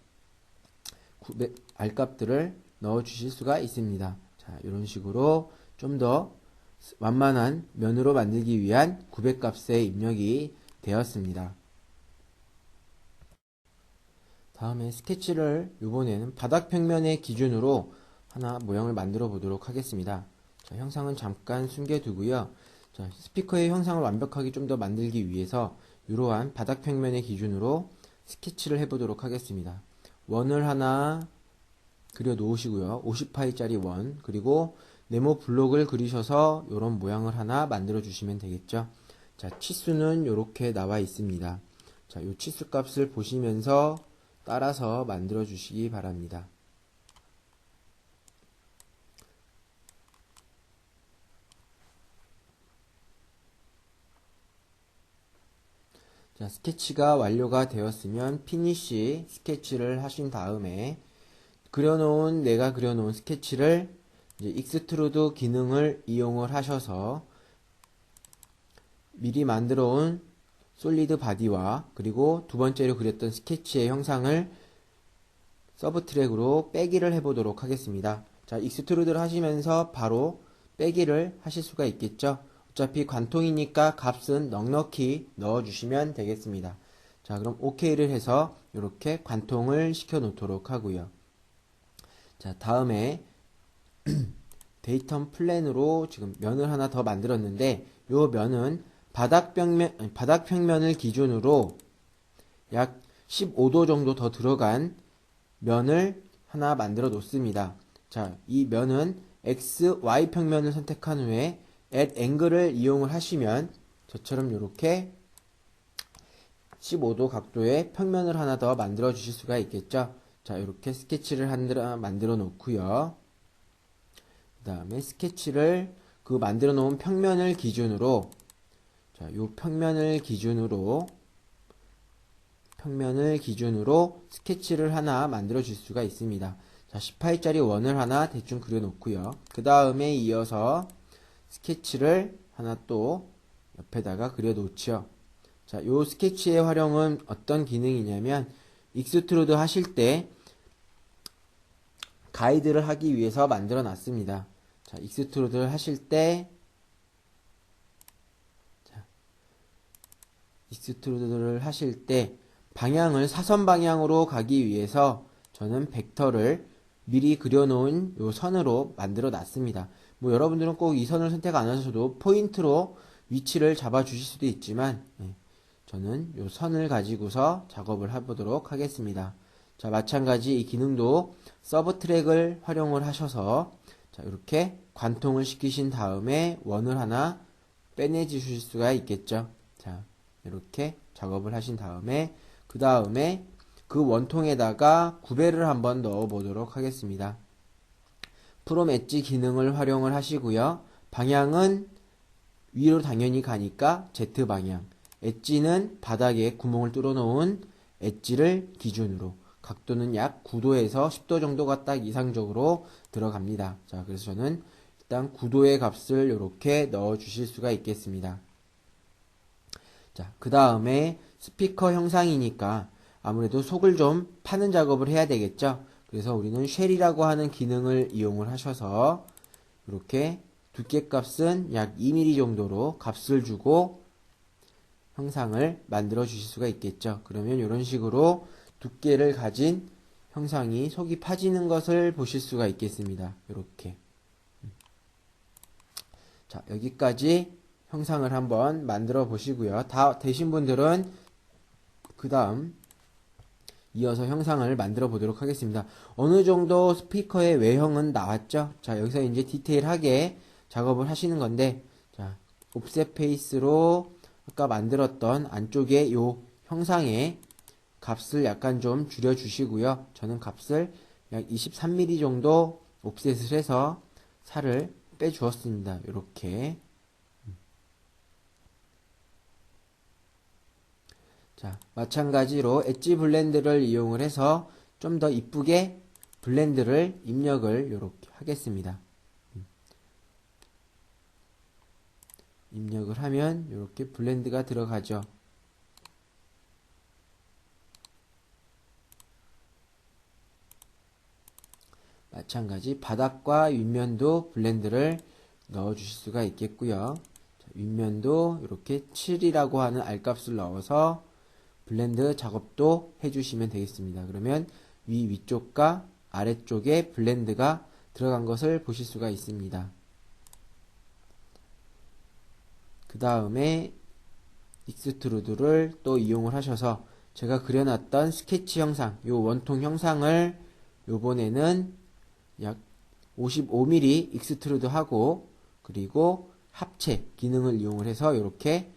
알값들을 넣어 주실 수가 있습니다. 자, 이런 식으로 좀 더 완만한 면으로 만들기 위한 구배값의 입력이 되었습니다. 다음에 스케치를 이번에는 바닥 평면의 기준으로 하나 모양을 만들어 보도록 하겠습니다. 자, 형상은 잠깐 숨겨두고요. 자, 스피커의 형상을 완벽하게 좀 더 만들기 위해서 이러한 바닥 평면의 기준으로 스케치를 해보도록 하겠습니다. 원을 하나 그려 놓으시고요. 50파이짜리 원, 그리고 네모 블록을 그리셔서 이런 모양을 하나 만들어 주시면 되겠죠. 자, 치수는 이렇게 나와 있습니다. 자, 이 치수 값을 보시면서 따라서 만들어 주시기 바랍니다. 자, 스케치가 완료가 되었으면 피니쉬 스케치를 하신 다음에 내가 그려놓은 스케치를 이제 익스트루드 기능을 이용을 하셔서 미리 만들어 온 솔리드 바디와 그리고 두 번째로 그렸던 스케치의 형상을 서브 트랙으로 빼기를 해보도록 하겠습니다. 자, 익스트루드를 하시면서 바로 빼기를 하실 수가 있겠죠. 어차피 관통이니까 값은 넉넉히 넣어주시면 되겠습니다. 자, 그럼 OK를 해서 이렇게 관통을 시켜 놓도록 하고요. 자, 다음에 데이텀 플랜으로 지금 면을 하나 더 만들었는데 이 면은 바닥 평면을 기준으로 약 15도 정도 더 들어간 면을 하나 만들어 놓습니다. 자, 이 면은 X, Y 평면을 선택한 후에 add angle을 이용을 하시면 저처럼 이렇게 15도 각도의 평면을 하나 더 만들어 주실 수가 있겠죠. 자, 이렇게 스케치를 하나 만들어 놓고요. 그 다음에 스케치를 그 만들어 놓은 평면을 기준으로 자, 요 평면을 기준으로 스케치를 하나 만들어 줄 수가 있습니다. 자, 18짜리 원을 하나 대충 그려 놓고요. 그 다음에 이어서 스케치를 하나 또 옆에다가 그려 놓죠. 자, 요 스케치의 활용은 어떤 기능이냐면 익스트루드 하실 때 가이드를 하기 위해서 만들어 놨습니다. 자, 익스트루드를 하실 때 방향을 사선 방향으로 가기 위해서 저는 벡터를 미리 그려놓은 요 선으로 만들어 놨습니다. 뭐 여러분들은 꼭 이 선을 선택 안 하셔도 포인트로 위치를 잡아 주실 수도 있지만 저는 요 선을 가지고서 작업을 해보도록 하겠습니다. 자, 마찬가지 이 기능도 서브 트랙을 활용을 하셔서 자, 이렇게 관통을 시키신 다음에 원을 하나 빼내 주실 수가 있겠죠. 자, 이렇게 작업을 하신 다음에 그 다음에 그 원통에다가 구배를 한번 넣어 보도록 하겠습니다. 프롬 엣지 기능을 활용을 하시고요. 방향은 위로 당연히 가니까 Z방향, 엣지는 바닥에 구멍을 뚫어 놓은 엣지를 기준으로 각도는 약 9도에서 10도 정도가 딱 이상적으로 들어갑니다. 자, 그래서 저는 일단 9도의 값을 이렇게 넣어 주실 수가 있겠습니다. 자, 그 다음에 스피커 형상이니까 아무래도 속을 좀 파는 작업을 해야 되겠죠. 그래서 우리는 쉘이라고 하는 기능을 이용을 하셔서 이렇게 두께 값은 약 2mm 정도로 값을 주고 형상을 만들어 주실 수가 있겠죠. 그러면 이런 식으로 두께를 가진 형상이 속이 파지는 것을 보실 수가 있겠습니다. 이렇게. 자, 여기까지 형상을 한번 만들어 보시고요. 다 되신 분들은 그 다음 이어서 형상을 만들어 보도록 하겠습니다. 어느 정도 스피커의 외형은 나왔죠? 자, 여기서 이제 디테일하게 작업을 하시는 건데, 자, 옵셋 페이스로 아까 만들었던 안쪽에 요 형상의 값을 약간 좀 줄여 주시고요. 저는 값을 약 23mm 정도 옵셋을 해서 살을 빼 주었습니다. 이렇게. 자, 마찬가지로 엣지 블렌드를 이용을 해서 좀 더 이쁘게 블렌드를 입력을 이렇게 하겠습니다. 입력을 하면 이렇게 블렌드가 들어가죠. 마찬가지 바닥과 윗면도 블렌드를 넣어 주실 수가 있겠고요. 자, 윗면도 이렇게 7이라고 하는 R값을 넣어서 블렌드 작업도 해주시면 되겠습니다. 그러면 위쪽과 아래쪽에 블렌드가 들어간 것을 보실 수가 있습니다. 그 다음에 익스트루드를 또 이용을 하셔서 제가 그려놨던 스케치 형상, 요 원통 형상을 요번에는 약 55mm 익스트루드 하고, 그리고 합체 기능을 이용을 해서 이렇게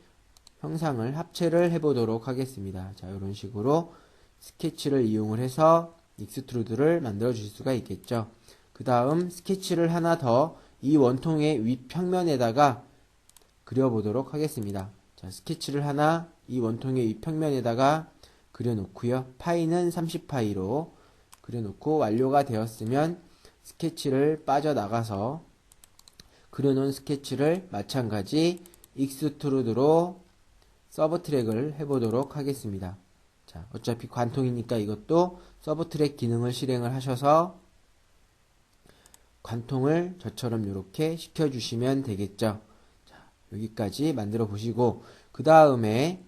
형상을 합체를 해보도록 하겠습니다. 자, 이런 식으로 스케치를 이용을 해서 익스트루드를 만들어 주실 수가 있겠죠. 그 다음 스케치를 하나 더 이 원통의 윗평면에다가 그려보도록 하겠습니다. 자, 스케치를 하나 이 원통의 윗평면에다가 그려놓고요. 파이는 30파이로 그려놓고 완료가 되었으면 스케치를 빠져나가서 그려놓은 스케치를 마찬가지 익스트루드로 서브 트랙을 해보도록 하겠습니다. 자, 어차피 관통이니까 이것도 서브 트랙 기능을 실행을 하셔서 관통을 저처럼 이렇게 시켜주시면 되겠죠. 자, 여기까지 만들어 보시고, 그 다음에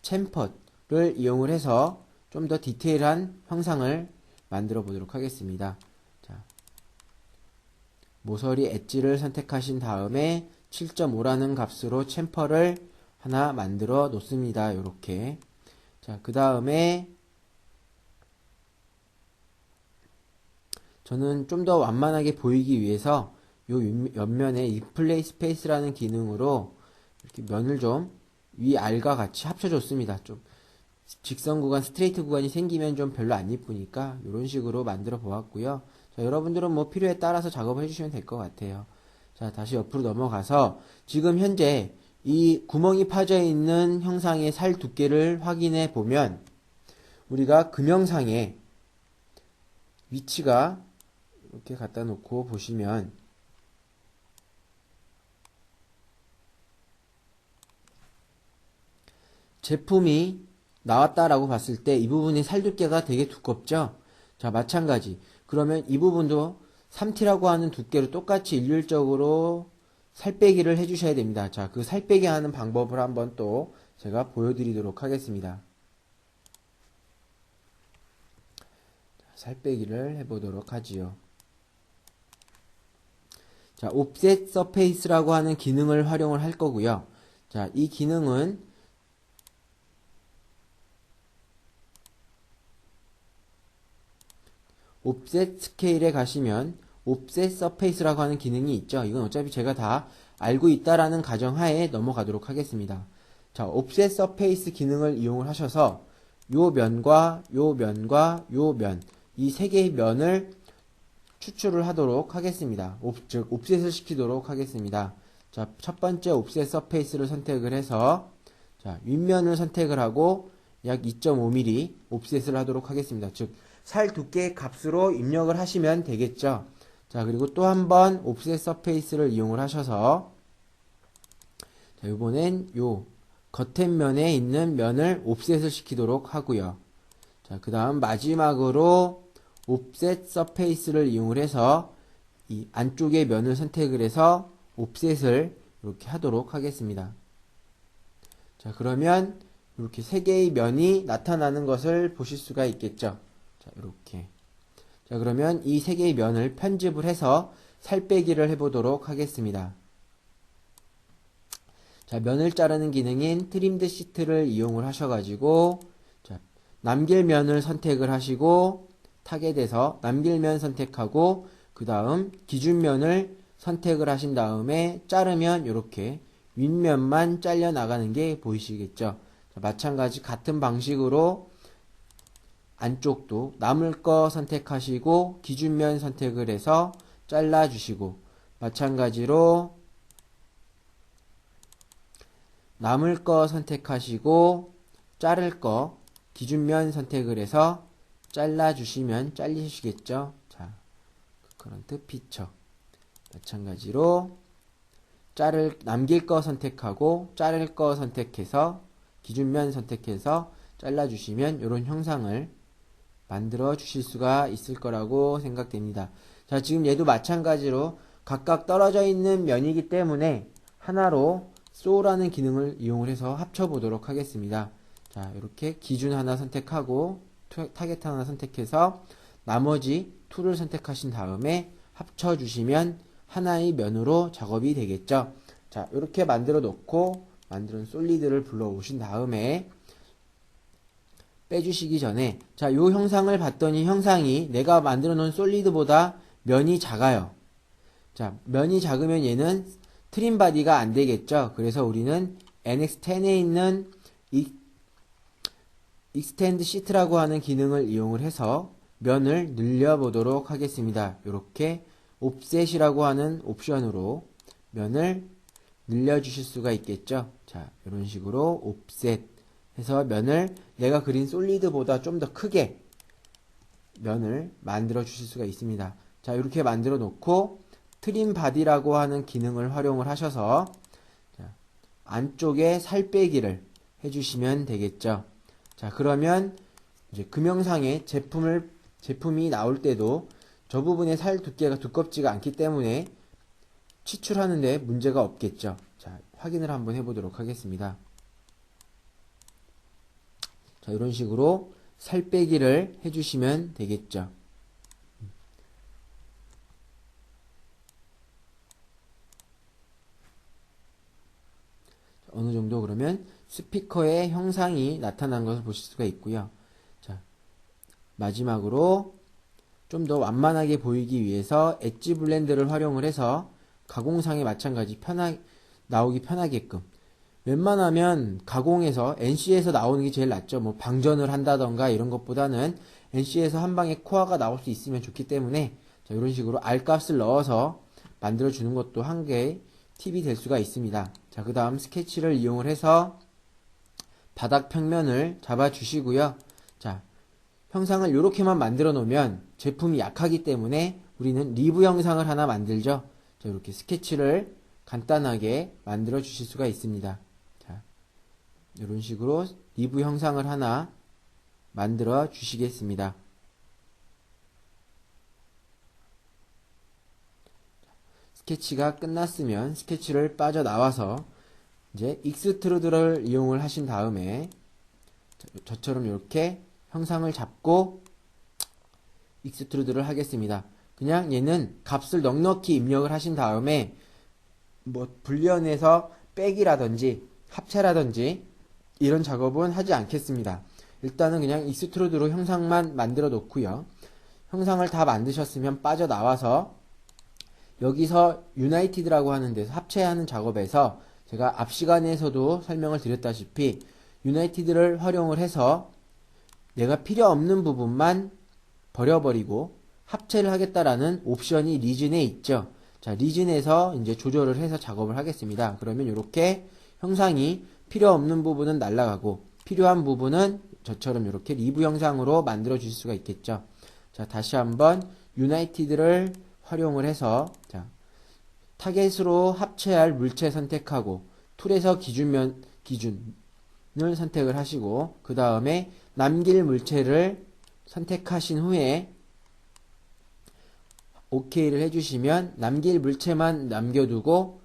챔퍼를 이용을 해서 좀 더 디테일한 형상을 만들어 보도록 하겠습니다. 자, 모서리 엣지를 선택하신 다음에 7.5라는 값으로 챔퍼를 하나 만들어 놓습니다. 요렇게. 자, 그 다음에 저는 좀 더 완만하게 보이기 위해서 요 옆면에 리플레이 스페이스라는 기능으로 이렇게 면을 좀 위아래가 같이 합쳐줬습니다. 좀 직선 구간, 스트레이트 구간이 생기면 좀 별로 안 이쁘니까 이런 식으로 만들어 보았고요. 자, 여러분들은 뭐 필요에 따라서 작업을 해주시면 될 것 같아요. 자, 다시 옆으로 넘어가서 지금 현재 이 구멍이 파져 있는 형상의 살 두께를 확인해 보면 우리가 금형상에 위치가 이렇게 갖다 놓고 보시면 제품이 나왔다라고 봤을 때 이 부분의 살 두께가 되게 두껍죠? 자, 마찬가지. 그러면 이 부분도 3T라고 하는 두께로 똑같이 일률적으로 살 빼기를 해주셔야 됩니다. 자, 그 살 빼기 하는 방법을 한번 또 제가 보여드리도록 하겠습니다. 살 빼기를 해보도록 하지요. 자, 옵셋 서페이스라고 하는 기능을 활용을 할 거고요. 자, 이 기능은 옵셋 스케일에 가시면 옵셋 서페이스라고 하는 기능이 있죠. 이건 어차피 제가 다 알고 있다라는 가정하에 넘어가도록 하겠습니다. 자, 옵셋 서페이스 기능을 이용을 하셔서 요 면과 요 면과 요 면, 이 세 개의 면을 추출을 하도록 하겠습니다. 즉 옵셋을 시키도록 하겠습니다. 자, 첫 번째 옵셋 서페이스를 선택을 해서 자, 윗면을 선택을 하고 약 2.5mm 옵셋을 하도록 하겠습니다. 즉 살 두께의 값으로 입력을 하시면 되겠죠. 자, 그리고 또 한 번 옵셋 서페이스를 이용을 하셔서 자, 이번엔 요 겉면에 있는 면을 옵셋을 시키도록 하고요. 자, 그 다음 마지막으로 옵셋 서페이스를 이용을 해서 이 안쪽의 면을 선택을 해서 옵셋을 이렇게 하도록 하겠습니다. 자, 그러면 이렇게 세 개의 면이 나타나는 것을 보실 수가 있겠죠. 자, 이렇게. 자, 그러면 이 세 개의 면을 편집을 해서 살 빼기를 해보도록 하겠습니다. 자, 면을 자르는 기능인 트림드 시트를 이용을 하셔가지고 자, 남길 면을 선택을 하시고 타겟에서 남길 면 선택하고 그 다음 기준면을 선택을 하신 다음에 자르면 이렇게 윗면만 잘려 나가는 게 보이시겠죠. 자, 마찬가지 같은 방식으로 안쪽도 남을 거 선택하시고 기준면 선택을 해서 잘라 주시고 마찬가지로 남을 거 선택하시고 자를 거 기준면 선택을 해서 잘라 주시면 잘리시겠죠. 자, 커런트 피처 마찬가지로 남길 거 선택하고 자를 거 선택해서 기준면 선택해서 잘라 주시면 이런 형상을 만들어 주실 수가 있을 거라고 생각됩니다. 자, 지금 얘도 마찬가지로 각각 떨어져 있는 면이기 때문에 하나로 소라는 기능을 이용을 해서 합쳐보도록 하겠습니다. 자, 이렇게 기준 하나 선택하고 타겟 하나 선택해서 나머지 2를 선택하신 다음에 합쳐주시면 하나의 면으로 작업이 되겠죠. 자, 이렇게 만들어 놓고 만든 솔리드를 불러오신 다음에 빼주시기 전에 자, 요 형상을 봤더니 형상이 내가 만들어 놓은 솔리드보다 면이 작아요. 자, 면이 작으면 얘는 트림 바디가 안 되겠죠. 그래서 우리는 NX10에 있는 익스텐드 시트라고 하는 기능을 이용을 해서 면을 늘려보도록 하겠습니다. 이렇게 옵셋이라고 하는 옵션으로 면을 늘려주실 수가 있겠죠. 자, 이런 식으로 옵셋 해서 면을 내가 그린 솔리드보다 좀 더 크게 면을 만들어 주실 수가 있습니다. 자, 이렇게 만들어 놓고 트림 바디라고 하는 기능을 활용을 하셔서 자, 안쪽에 살 빼기를 해주시면 되겠죠. 자, 그러면 이제 금형상에 제품이 나올 때도 저 부분의 살 두께가 두껍지가 않기 때문에 치출하는데 문제가 없겠죠. 자, 확인을 한번 해보도록 하겠습니다. 자, 이런 식으로 살 빼기를 해주시면 되겠죠. 어느 정도 그러면 스피커의 형상이 나타난 것을 보실 수가 있고요. 자, 마지막으로 좀 더 완만하게 보이기 위해서 엣지 블렌드를 활용을 해서 가공상에 마찬가지 나오기 편하게끔 웬만하면 가공에서 NC에서 나오는 게 제일 낫죠. 뭐 방전을 한다던가 이런 것보다는 NC에서 한 방에 코어가 나올 수 있으면 좋기 때문에 자, 이런 식으로 R값을 넣어서 만들어 주는 것도 한 개의 팁이 될 수가 있습니다. 자, 그 다음 스케치를 이용을 해서 바닥 평면을 잡아 주시고요. 자, 형상을 이렇게만 만들어 놓으면 제품이 약하기 때문에 우리는 리브 형상을 하나 만들죠. 자, 이렇게 스케치를 간단하게 만들어 주실 수가 있습니다. 자, 이런 식으로 리브 형상을 하나 만들어 주시겠습니다. 스케치가 끝났으면 스케치를 빠져나와서 이제 익스트루드를 이용을 하신 다음에 저처럼 이렇게 형상을 잡고 익스트루드를 하겠습니다. 그냥 얘는 값을 넉넉히 입력을 하신 다음에 뭐 불리언에서 빼기라든지 합체라든지 이런 작업은 하지 않겠습니다. 일단은 그냥 익스트루드로 형상만 만들어 놓고요. 형상을 다 만드셨으면 빠져나와서 여기서 유나이티드라고 하는 데서 합체하는 작업에서 제가 앞 시간에서도 설명을 드렸다시피 유나이티드를 활용을 해서 내가 필요 없는 부분만 버려버리고 합체를 하겠다라는 옵션이 리즌에 있죠. 자, 리즌에서 이제 조절을 해서 작업을 하겠습니다. 그러면 이렇게 형상이 필요 없는 부분은 날아가고 필요한 부분은 저처럼 이렇게 리브 형상으로 만들어 주실 수가 있겠죠. 자, 다시 한번 유나이티드를 활용을 해서 자, 타겟으로 합체할 물체 선택하고 툴에서 기준을 선택을 하시고 그 다음에 남길 물체를 선택하신 후에 OK를 해주시면 남길 물체만 남겨두고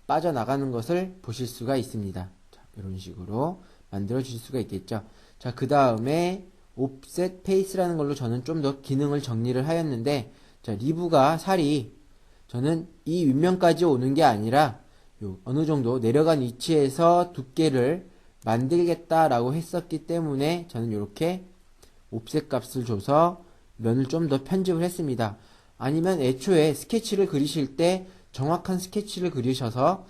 빠져나가는 것을 보실 수가 있습니다. 자, 이런 식으로 만들어 주실 수가 있겠죠. 자, 그 다음에 옵셋 페이스라는 걸로 저는 좀 더 기능을 정리를 하였는데 자, 리브가 살이 저는 이 윗면까지 오는 게 아니라 어느 정도 내려간 위치에서 두께를 만들겠다라고 했었기 때문에 저는 이렇게 옵셋 값을 줘서 면을 좀 더 편집을 했습니다. 아니면 애초에 스케치를 그리실 때 정확한 스케치를 그리셔서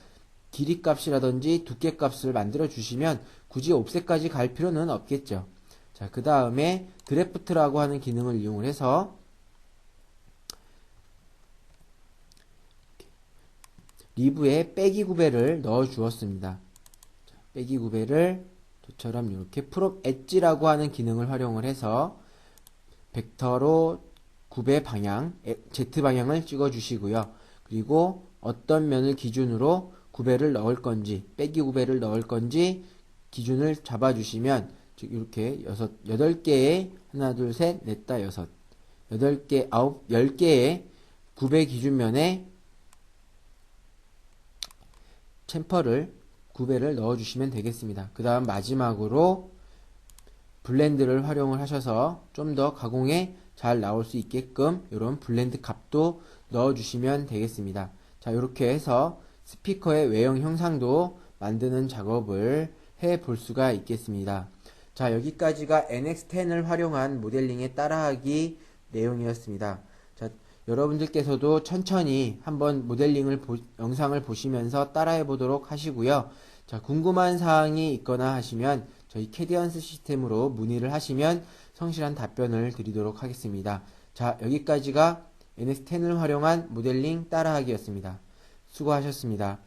길이 값이라든지 두께 값을 만들어 주시면 굳이 옵셋까지 갈 필요는 없겠죠. 자, 그 다음에 드래프트라고 하는 기능을 이용을 해서 리브에 빼기 구배를 넣어 주었습니다. 자, 빼기 구배를 저처럼 이렇게 프롭 엣지라고 하는 기능을 활용을 해서 벡터로 구배 방향, Z 방향을 찍어 주시고요. 그리고 어떤 면을 기준으로 구배를 넣을 건지, 빼기 구배를 넣을 건지 기준을 잡아 주시면 즉 이렇게 8개의 하나, 둘, 셋, 넷, 다, 여섯 8개, 10개의 구배 기준면에 챔퍼를 9배를 넣어주시면 되겠습니다. 그 다음 마지막으로 블렌드를 활용을 하셔서 좀 더 가공에 잘 나올 수 있게끔 이런 블렌드 값도 넣어주시면 되겠습니다. 자, 이렇게 해서 스피커의 외형 형상도 만드는 작업을 해 볼 수가 있겠습니다. 자, 여기까지가 NX10을 활용한 모델링의 따라하기 내용이었습니다. 자, 여러분들께서도 천천히 한번 모델링을 영상을 보시면서 따라해 보도록 하시고요. 자, 궁금한 사항이 있거나 하시면 저희 캐디언스 시스템으로 문의를 하시면 성실한 답변을 드리도록 하겠습니다. 자, 여기까지가 NX10을 활용한 모델링 따라하기였습니다. 수고하셨습니다.